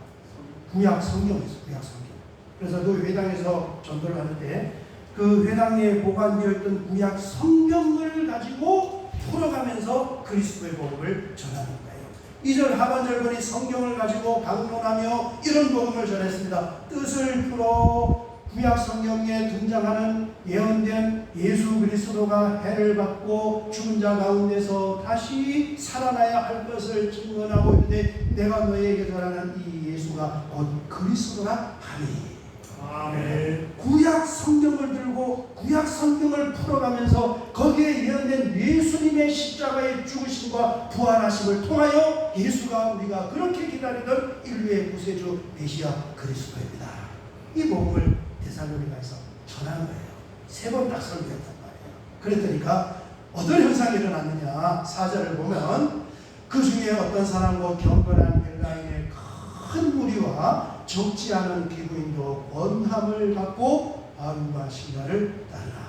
구약 성경이 있어요. 구약 성경. 그래서 그 회당에서 전도를 하는데 그 회당에 보관되어 있던 구약 성경을 가지고 풀어가면서 그리스도의 복음을 전하는 거예요. 2절 하반절 보니 성경을 가지고 강론하며 이런 복음을 전했습니다. 뜻을 풀어 구약 성경에 등장하는 예언된 예수 그리스도가 해를 받고 죽은 자 가운데서 다시 살아나야 할 것을 증언하고 있는데 내가 너에게 전하는 이 예수가 곧 그리스도라 하니. 아멘. 구약 성경을 들고 구약 성경을 풀어가면서 거기에 예언된 예수님의 십자가의 죽으심과 부활하심을 통하여 예수가 우리가 그렇게 기다리던 인류의 구세주 메시아 그리스도입니다. 이 복음을 데살로니가에서 전한 거예요. 3번 딱 설교했단 말이에요. 그랬더니까 어떤 현상이 일어났느냐? 4절을 보면 그 중에 어떤 사람과 경건한 벨라인의 큰 무리와 적지 않은 피부인도 권함을 받고 바울과 실라를 따르라.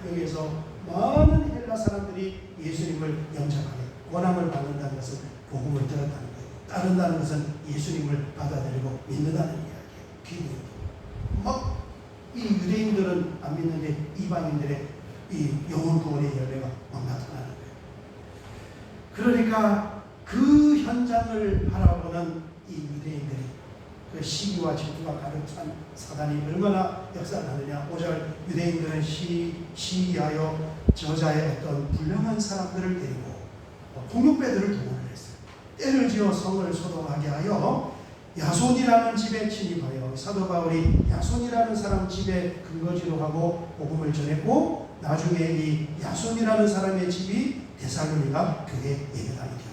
여기에서 많은 헬라 사람들이 예수님을 영접하게 권함을 받는다는 것은 복음을 들었다는 거예요. 따른다는 것은 예수님을 받아들이고 믿는다는 이야기예요. 피부인도 막 이 유대인들은 안 믿는데 이방인들의 이 영혼 구원의 열매가 막 나타나는 거예요. 그러니까 그 현장을 바라보는 이 유대인들이 그 시기와 질투가 가득 찬 사단이 얼마나 역사를 하느냐. 5절 유대인들은 시기하여 저자의 어떤 불량한 사람들을 데리고 공육배들을 동원을 했어요. 때를 지어 성을 소동하게 하여 야손이라는 집에 침입하여 사도 바울이 야손이라는 사람 집에 근거지로 하고 복음을 전했고, 나중에 이 야손이라는 사람의 집이 데살로니가 교회 예배당이 되었다.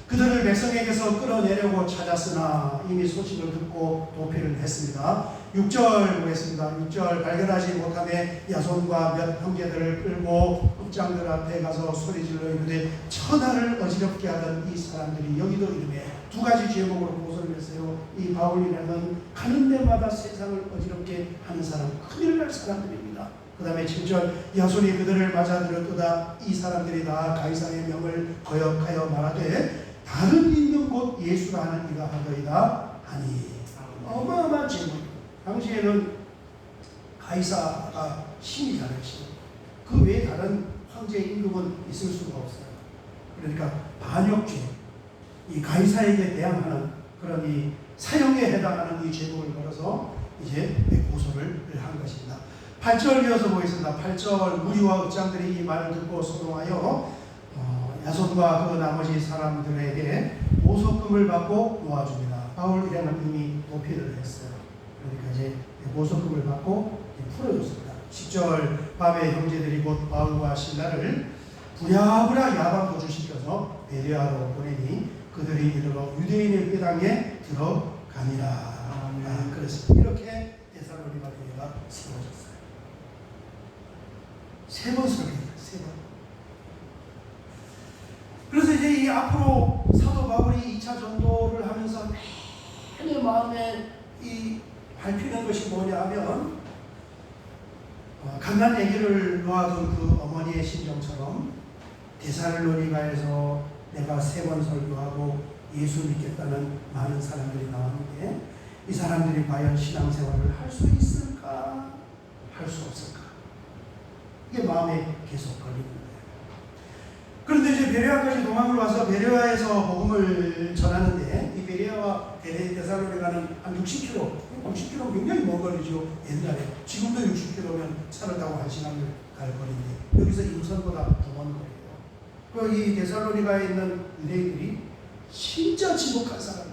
그들을 백성에게서 끌어내려고 찾았으나 이미 소식을 듣고 도피를 했습니다. 6절 보겠습니다. 6절 발견하지 못하며 야손과 몇 형제들을 끌고 읍장들 앞에 가서 소리질러 이르되 천하를 어지럽게 하던 이 사람들이 여기도 이름에 두 가지 제목으로 고소를 했어요. 이 바울이라는 가는 데마다 세상을 어지럽게 하는 사람, 큰일 날 사람들입니다. 그 다음에 7절 야손이 그들을 맞아들였도다. 이 사람들이 다 가이사의 명을 거역하여 말하되 다른 있는 곧 예수라 하는 이가 하더이다 하니. 어마어마한 제목. 당시에는 가이사가 신이잖아요. 신. 그 외에 다른 황제의 임금은 있을 수가 없어요. 그러니까 반역죄, 이 가이사에게 대항하는 그런 이 사형에 해당하는 이 제목을 걸어서 이제 고소를 한 것입니다. 8절 이어서 보겠습니다. 8절 무리와 읍장들이 이 말을 듣고 소동하여 야손과 그 나머지 사람들에게 보석금을 받고 놓아줍니다. 바울 일행은 이미 도피를 했어요. 그러니까 이제 보석금을 받고 풀어줬습니다. 10절 밤에 형제들이 곧 바울과 실라를 부랴부랴 야방 도주시켜서 베레아로 보내니 그들이 이르러 유대인의 회당에 들어가니라. 그래서 이렇게 데살로니가 교회가 세워졌어요. 세 번 설교했어요. 세 번. 그래서 이제 이 앞으로 사도 바울이 2차 전도를 하면서 매일 마음에 이 밟히는 것이 뭐냐 하면 강난 아기를 놓아둔 그 어머니의 심정처럼 데살로니가에서 내가 세 번 설교하고 예수 믿겠다는 많은 사람들이 나왔는데 이 사람들이 과연 신앙생활을 할 수 있을까? 할 수 없을까? 이게 마음에 계속 걸리는 거예요. 그런데 이제 베레아까지 도망을 와서 베레아에서 복음을 전하는데 이 베레아와 데살로니가는 한 60km 굉장히 먼 거리죠. 옛날에. 지금도 60km면 차를 타고 1시간을 갈 거리인데 여기서 임선보다 더 먼 거리예요. 그 이 데살로니가에 있는 유대인들이 진짜 지독한 사람들.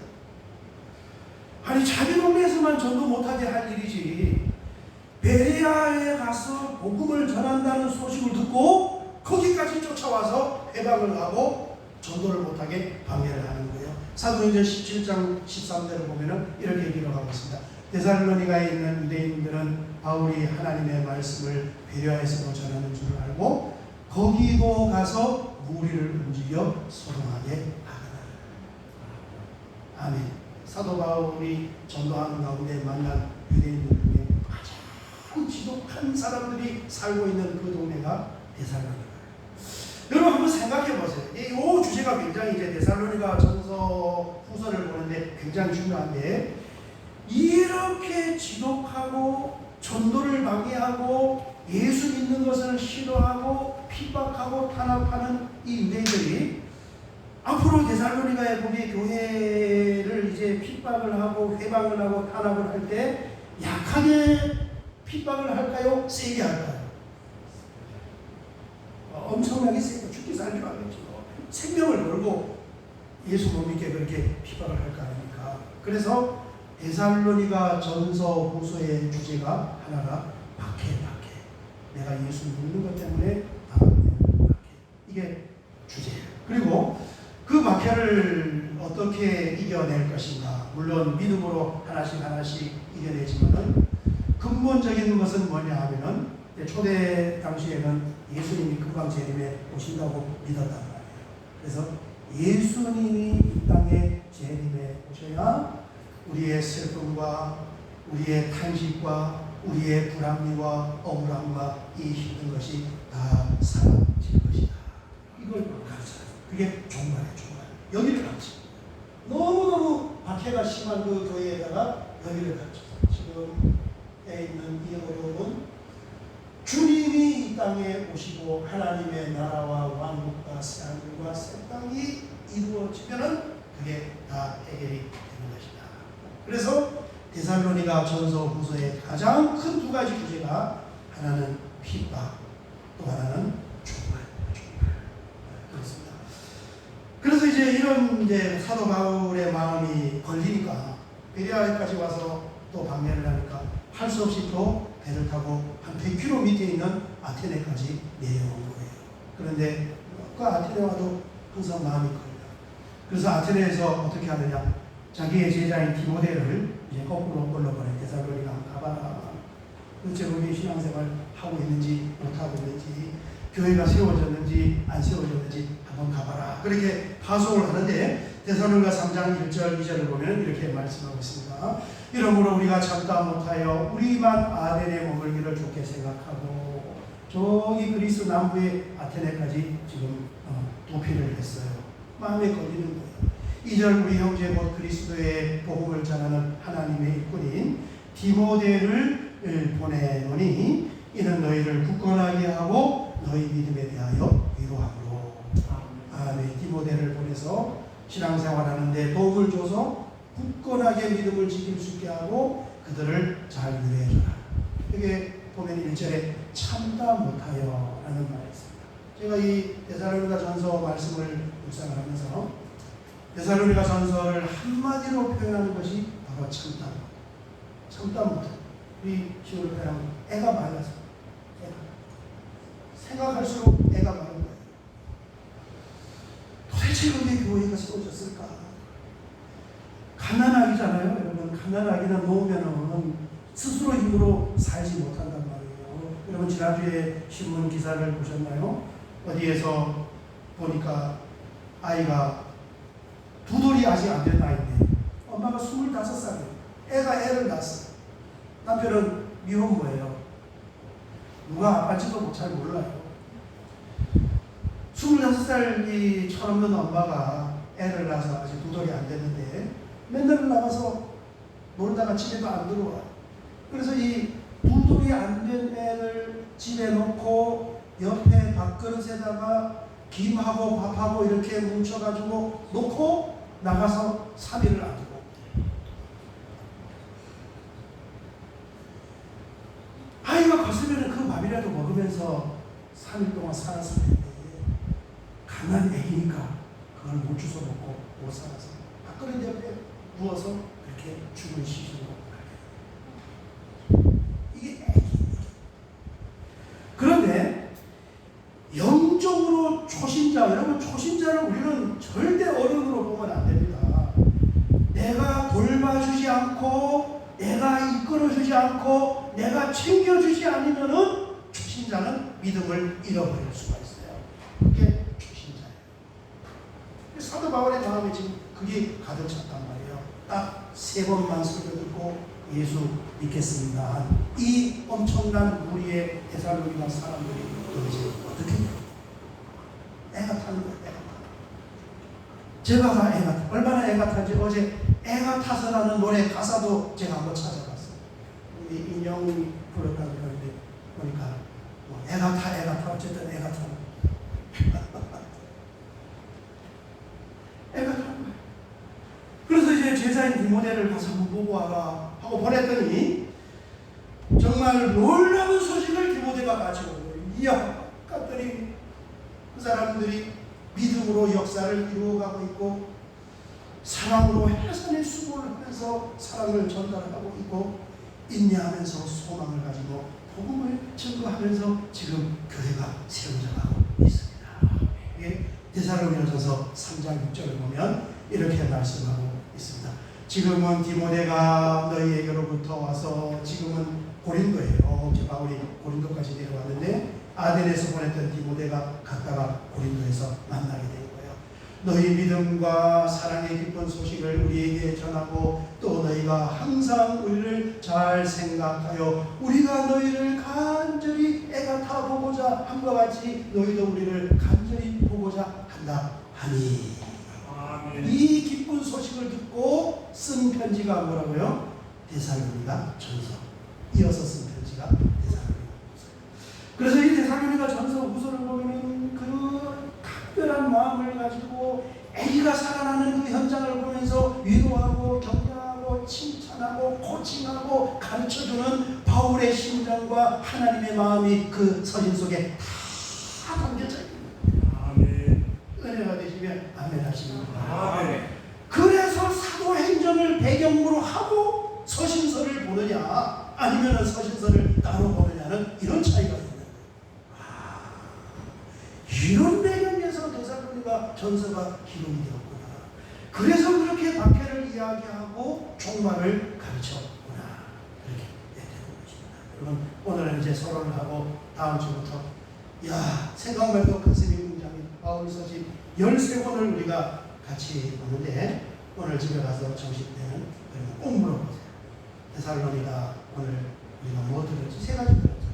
아니 자기 동네에서만 전도 못하게 할 일이지 베레아에 가서 복음을 전한다는 소식을 듣고 거기까지 쫓아와서 해방을 하고 전도를 못하게 방해를 하는 거예요. 사도행전 17장 13절을 보면은 이렇게 기록하고 있습니다. 데살로니가에 있는 유대인들은 바울이 하나님의 말씀을 베레아에서도 전하는 줄 알고 거기도 가서 무리를 움직여 소동하게 하더라. 아멘. 사도 바울이 전도하는 가운데 만난 유대인들 중에 가장 지독한 사람들이 살고 있는 그 동네가 데살로니가. 여러분 한번 생각해 보세요. 이 주제가 굉장히 이제 데살로니가 전서 후서를 보는데 굉장히 중요한데 이렇게 지독하고 전도를 방해하고 예수 믿는 것을 싫어하고 핍박하고 탄압하는 이 유대인들이 앞으로 데살로니가에 보면 교회를 이제 핍박을 하고 회방을 하고 탄압을 할 때 약하게 핍박을 할까요? 세게 할까요? 엄청나게 세게 죽기 살기 하겠죠. 생명을 걸고 예수 못 믿게 그렇게 핍박을 할 거 아닙니까? 그래서 데살로니가 전서 후서의 주제가 하나가 박해. 내가 예수 믿는 것 때문에 박해. 이게 주제예요. 그리고 그 박해를 어떻게 이겨낼 것인가? 물론 믿음으로 하나씩 이겨내지만은 근본적인 것은 뭐냐 하면은 초대 당시에는 예수님이 금방 재림에 오신다고 믿었단 말이에요. 그래서 예수님이 이 땅에 재림에 오셔야 우리의 슬픔과 우리의 탄식과 우리의 불합리와 억울함과 이 힘든 것이 다 사라질 것이다. 이걸 가르쳐요. 그게 종말이에요. 종말. 여기를 가르쳐. 너무너무 박해가 심한 그 교회에다가 여기를 가르쳐. 지금에 있는 이 어려움은 주님이 이 땅에 오시고 하나님의 나라와 왕국과 새하늘과 새 땅이 이루어지면은 그게 다 해결이 되는 것이다. 그래서 데살로니가 전서 후서의 가장 큰 두 가지 주제가 하나는 핍박, 또 하나는 종말. 그렇습니다. 그래서 이제 이런 이제 사도 바울의 마음이 걸리니까 베레아까지 와서 또 방문을 하니까 할 수 없이 또 배를 타고 한 100km 밑에 있는 아테네까지 내려온 거예요. 그런데 그 아테네 와도 항상 마음이 걸려요. 그래서 아테네에서 어떻게 하느냐? 자기의 제자인 디모데를 이제 거꾸로 끌러보내. 데살로니가 가봐라. 도대체 우리 신앙생활 하고 있는지 못하고 있는지, 교회가 세워졌는지 안 세워졌는지 한번 가봐라. 그렇게 파송을 하는데 데살로니가 3장 1절 2절을 보면 이렇게 말씀하고 있습니다. 이러므로 우리가 참다 못하여 우리만 아덴에 머물기를 좋게 생각하고 저기 그리스 남부의 아테네까지 지금 도피를 했어요. 마음에 걸리는 거예요. 2절 우리 형제 곧 그리스도의 복음을 전하는 하나님의 일꾼인 디모데를 보내노니 이는 너희를 굳건하게 하고 너희 믿음에 대하여 위로함으로. 아멘. 디모데를 보내서 신앙생활하는데 도움을 줘서 굳건하게 믿음을 지킬 수 있게 하고 그들을 잘 위로해줘라. 이게 보면 1절에 참다 못하여 라는 말이 있습니다. 제가 이 데살로니가 전서 말씀을 묵상을 하면서 데살로니가 전서를 한마디로 표현하는 것이 바로 참다. 참다 못해. 우리 시골 표현하면 애가 말라서. 생각할수록 애가 많은 거예요. 도대체 왜 교회가 세워졌을까? 가난하기잖아요, 여러분. 가난하기는 놓으면은 스스로 힘으로 살지 못한단 말이에요. 여러분 지난주에 신문 기사를 보셨나요? 어디에서 보니까 아이가 두 돌이 아직 안 된 나이인데 엄마가 25살이에요. 애가 애를 낳았어요. 남편은 미혼모예요. 누가 아빠인지도 잘 몰라요. 25살이 철없는 엄마가 애를 낳아서 아직 두 돌이 안 됐는데 맨날 나가서 놀다가 집에도 안 들어와요. 그래서 이 두 돌이 안 된 애를 집에 놓고 옆에 밥그릇에다가 김하고 밥하고 이렇게 뭉쳐가지고 놓고 나가서 3일을 안 두고 아이가 컸으면 그 밥이라도 먹으면서 3일 동안 살았을 텐데 가난 애기니까 그걸 못 주워 먹고 못 살아서 밥그릇 옆에 누워서 그렇게 죽은 시신으로 이게 애기. 그런데 영적으로 초신자, 여러분 초신자를 우리는 절대 어른으로 보면 안 됩니다. 내가 돌봐주지 않고 내가 이끌어주지 않고 내가 챙겨주지 않으면은 초신자는 믿음을 잃어버릴 수가 있어요. 그게 초신자예요. 사도 바울의 마음에 지금 그게 가득 찼단 말이에요. 딱 3번만 설교 듣고 예수 믿겠습니다. 이 엄청난 무리의 데살로니가 사람들이 이제 어떻게 해요? 애가 타는 거예요. 애가 타. 제가 다 애가 타. 얼마나 애가 타지? 어제 애가 타서라는 노래 가사도 제가 한번 찾아봤어요. 우리 인형이 불렀다고 그러는데 보니까 뭐 애가 타, 애가 타. 어쨌든 애가 타. 애가 타는 거예요. 그래서 이제 제자인 디모데를 가서 한번 보고 와라 하고 보냈더니 정말 놀라운 소식을 디모데가 가지고 오고 이야 갔더니 그 사람들이 믿음으로 역사를 이루어가고 있고 사랑으로 해산의 수고를 하면서 사랑을 전달하고 있고 인내하면서 소망을 가지고 복음을 증거하면서 지금 교회가 세워져가고 있습니다. 이게 데살로니가전서 3장 6절을 보면 이렇게 말씀하고 있습니다. 지금은 디모데가 너희에게로부터 와서 지금은 고린도예요. 바울이 고린도까지 내려왔는데 아덴에서 보냈던 디모데가 갔다가 고린도에서 만나게 된 거예요. 너희 믿음과 사랑의 깊은 소식을 우리에게 전하고 또 너희가 항상 우리를 잘 생각하여 우리가 너희를 간절히 애가 타보고자 함과 같이 너희도 우리를 간절히 보고자 한다 하니. 아멘. 이 기쁜 소식을 듣고 쓴 편지가 뭐라고요? 데살로니가 전서. 이어서 쓴 편지가 데살로니가 후서. 그래서 이 데살로니가 전서 후서를 보면은 그 각별한 마음을 가지고 아기가 살아나는 그 현장을 보면서 위로하고 격려하고 칭찬하고 코칭하고 가르쳐주는 바울의 심정과 하나님의 마음이 그 서신 속에 다 담겨져 있습니다. 아멘. 은혜가 되시면 아멘 하시는 거예요. 아멘. 그래서 사도행전을 배경으로 하고 서신서를 보느냐 아니면 서신서를 따로 보느냐는 이런 차이가 있는 거예요. 이런 배경에서 데살로니가 전서가 기록이 되었구나. 그래서 그렇게 박해를 이야기하고 종말을 가르쳤구나. 이렇게 되는 것입니다. 여러분 오늘은 이제 서론을 하고 다음 주부터 생각만 해도 가슴이 웅장해. 바울 서신 13권을 우리가 같이 보는데 오늘 집에 가서 점심 때는 꼭 물어보세요. 데살로니가 오늘 우리가 뭐 들었지? 3가지 들었죠.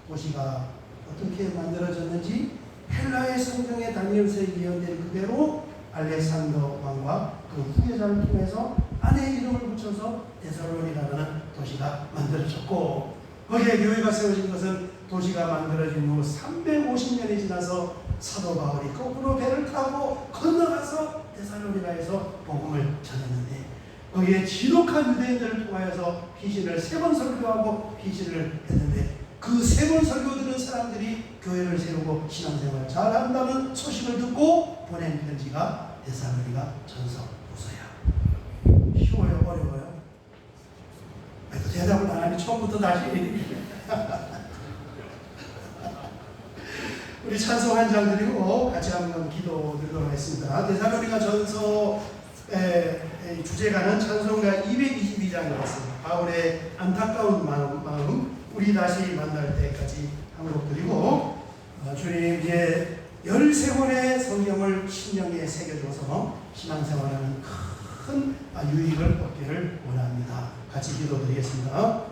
도시가 어떻게 만들어졌는지 헬라의 성경에 다니엘서에 예언된 그대로 알렉산더 왕과 그 후계자를 통해서 아내의 이름을 붙여서 데살로니가라는 도시가 만들어졌고 거기에 교회가 세워진 것은 도시가 만들어진 후 350년이 지나서 사도 바울이 거꾸로 배를 타고 건너가서 데살로니가에서 복음을 전했는데 거기에 지독한 유대인들을 통하여서 피신을 3번 설교하고 피신을 했는데 그 3번 설교 들은 사람들이 교회를 세우고 신앙생활 잘한다는 소식을 듣고 보낸 편지가 데살로니가 전서 후서야. 쉬워요? 어려워요? 또 대답을 안 하니 처음부터 다시 우리 찬송 한 장 드리고 같이 한번 기도 드리도록 하겠습니다. 데살로니가 전서 주제가는 찬송가 222장이었습니다. 바울의 안타까운 마음 우리 다시 만날 때까지 한 곡 드리고 주님 이제 13권의 성경을 심령에 새겨줘서 신앙생활하는 큰 유익을 얻기를 원합니다. 같이 기도 드리겠습니다.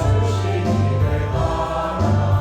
도와주시기를 바라.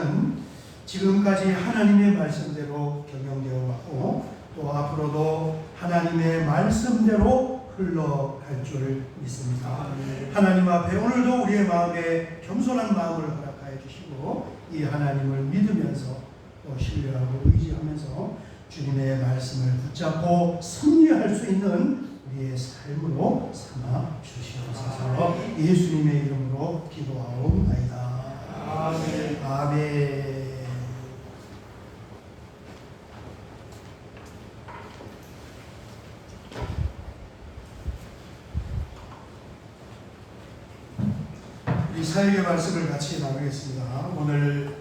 우리는 지금까지 하나님의 말씀대로 경영되어 왔고 또 앞으로도 하나님의 말씀대로 흘러갈 줄 믿습니다. 하나님 앞에 오늘도 우리의 마음에 겸손한 마음을 허락하여 주시고 이 하나님을 믿으면서 또 신뢰하고 의지하면서 주님의 말씀을 붙잡고 승리할 수 있는 우리의 삶으로 삼아 주시옵소서. 예수님의 이름으로 기도하옵나이다. 아멘. 아멘. 우리 사역의 말씀을 같이 나누겠습니다. 오늘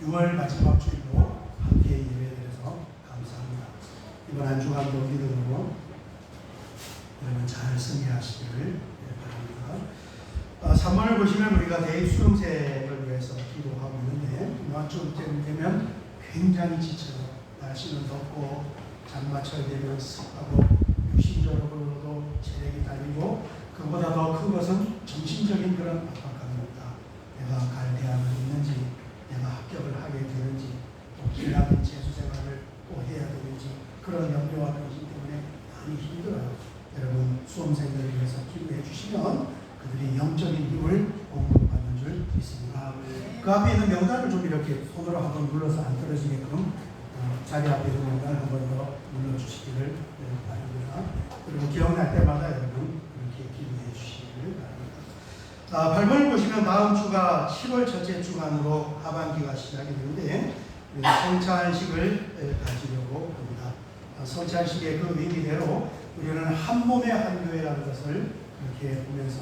6월 마지막 주일로 함께 예배드려서 감사합니다. 이번 한 주간도 믿음으로 여러분 잘 승리하시기를 바랍니다. 3번을 보시면 우리가 대입 수능생을 위해서 기도하고 있는데 이맘쯤 되면 굉장히 지쳐요. 날씨는 덥고 잠 맞춰야 되면 습하고 육신적으로도 체력이 달리고 그보다 더 큰 것은 정신적인 그런 압박감입니다. 내가 갈 대학은 있는지, 내가 합격을 하게 되는지, 또 기나긴 재수생활을 또 해야 되는지 그런 염려와 근심 때문에 많이 힘들어요. 여러분 수험생들을 위해서 기도해 주시면 그들이 영적인 힘을 공급받는 줄 믿습니다. 그 앞에 있는 명단을 좀 이렇게 손으로 한번 눌러서 안 떨어지게끔 자리 앞에 있는 명단을 한번 더 눌러주시기를 바랍니다. 그리고 기억날 때마다 여러분 이렇게 기도해 주시기를 바랍니다. 8번을 보시면 다음 주가 10월 첫째 주간으로 하반기가 시작이 되는데 성찬식을 가지려고 합니다. 성찬식의 그 의미대로 우리는 한 몸의 한 교회라는 것을 이렇게 보면서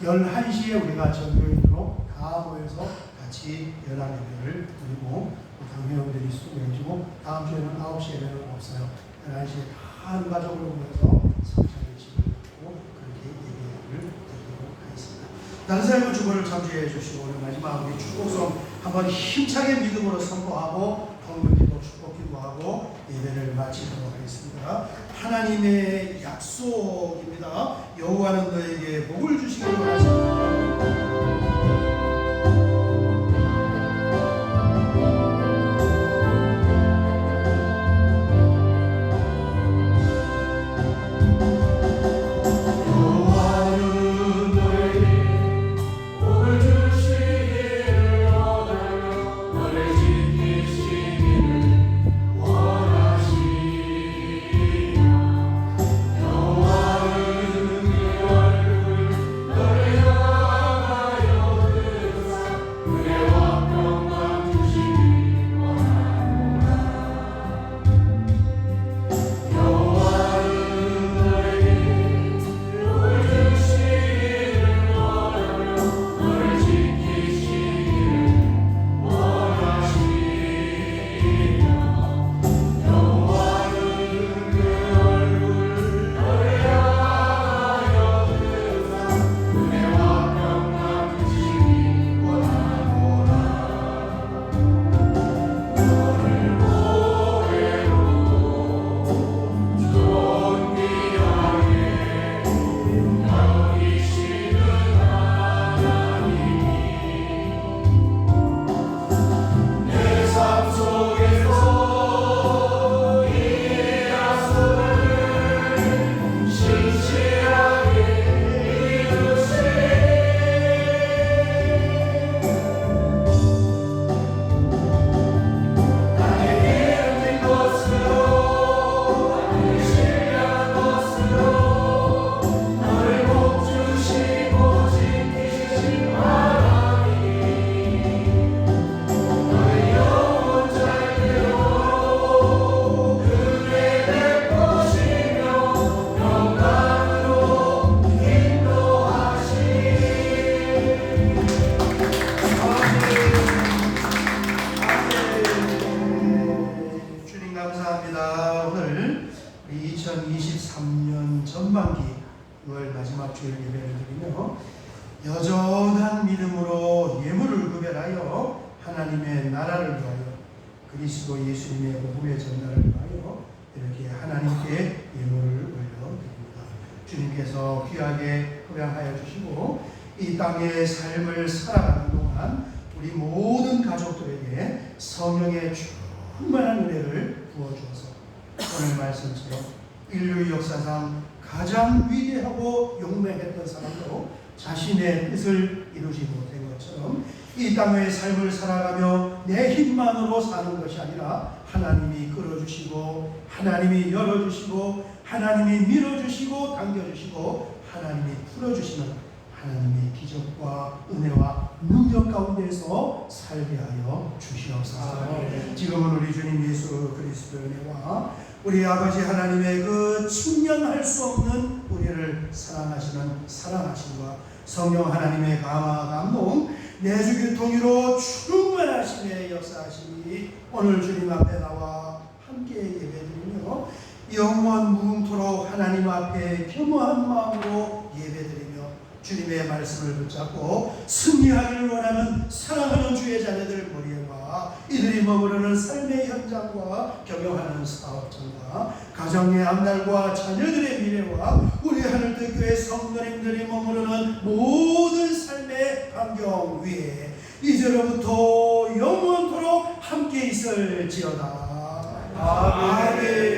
11시에 우리가 전교인으로 다 모여서 같이 연합 예배를 드리고 당회원들이 수고해주고 다음 주에는 9시 예배는 없어요. 11시에 다 한 가족으로 모여서 성찬을 지내고 그렇게 예배를 드리도록 하겠습니다. 다른 사람은 주보를 참조해 주시고 오늘 마지막 우리 축복송 한번 힘차게 믿음으로 선포하고 방문기도 축복기도하고 예배를 마치도록 하겠습니다. 하나님의 약속입니다. 여호와는 너에게 복을 주시기를 원하십니다. 감사합니다. 오늘 2023년 전반기 6월 마지막 주일 예배를 드리며 여전한 믿음으로 예물을 구별하여 하나님의 나라를 위하여 그리스도 예수님의 복음의 전달을 위하여 이렇게 하나님께 예물을 올려드립니다. 주님께서 귀하게 허락하여 주시고 이 땅의 삶을 살아가는 동안 우리 모든 가족들에게 성령의 충만한 은혜를 부어주어서 오늘 말씀처럼 인류 역사상 가장 위대하고 용맹했던 사람도 자신의 뜻을 이루지 못한 것처럼 이 땅의 삶을 살아가며 내 힘만으로 사는 것이 아니라 하나님이 끌어주시고 하나님이 열어주시고 하나님이 밀어주시고 당겨주시고 하나님이 풀어주시는 하나님의 기적과 은혜와 능력 가운데서 살게 하여 주시옵소서. 지금은 우리 주님 예수 그리스도의 은혜와 우리 아버지 하나님의 그 측량할 수 없는 우리를 사랑하시는 사랑하심과 성령 하나님의 감화 감동 내주 교통으로 충만하심의 역사하심이 오늘 주님 앞에 나와 함께 예배드리며 영원 무궁토록 하나님 앞에 겸허한 마음으로 예배드리며 주님의 말씀을 붙잡고 승리하기를 원하는 사랑하는 주의 자녀들 머리에와 이들이 머무르는 삶의 현장과 경영하는 사업장과 가정의 앞날과 자녀들의 미래와 우리 하늘빛교회 성도님들이 머무르는 모든 삶의 환경 위에 이제로부터 영원토록 함께 있을지어다. 아멘.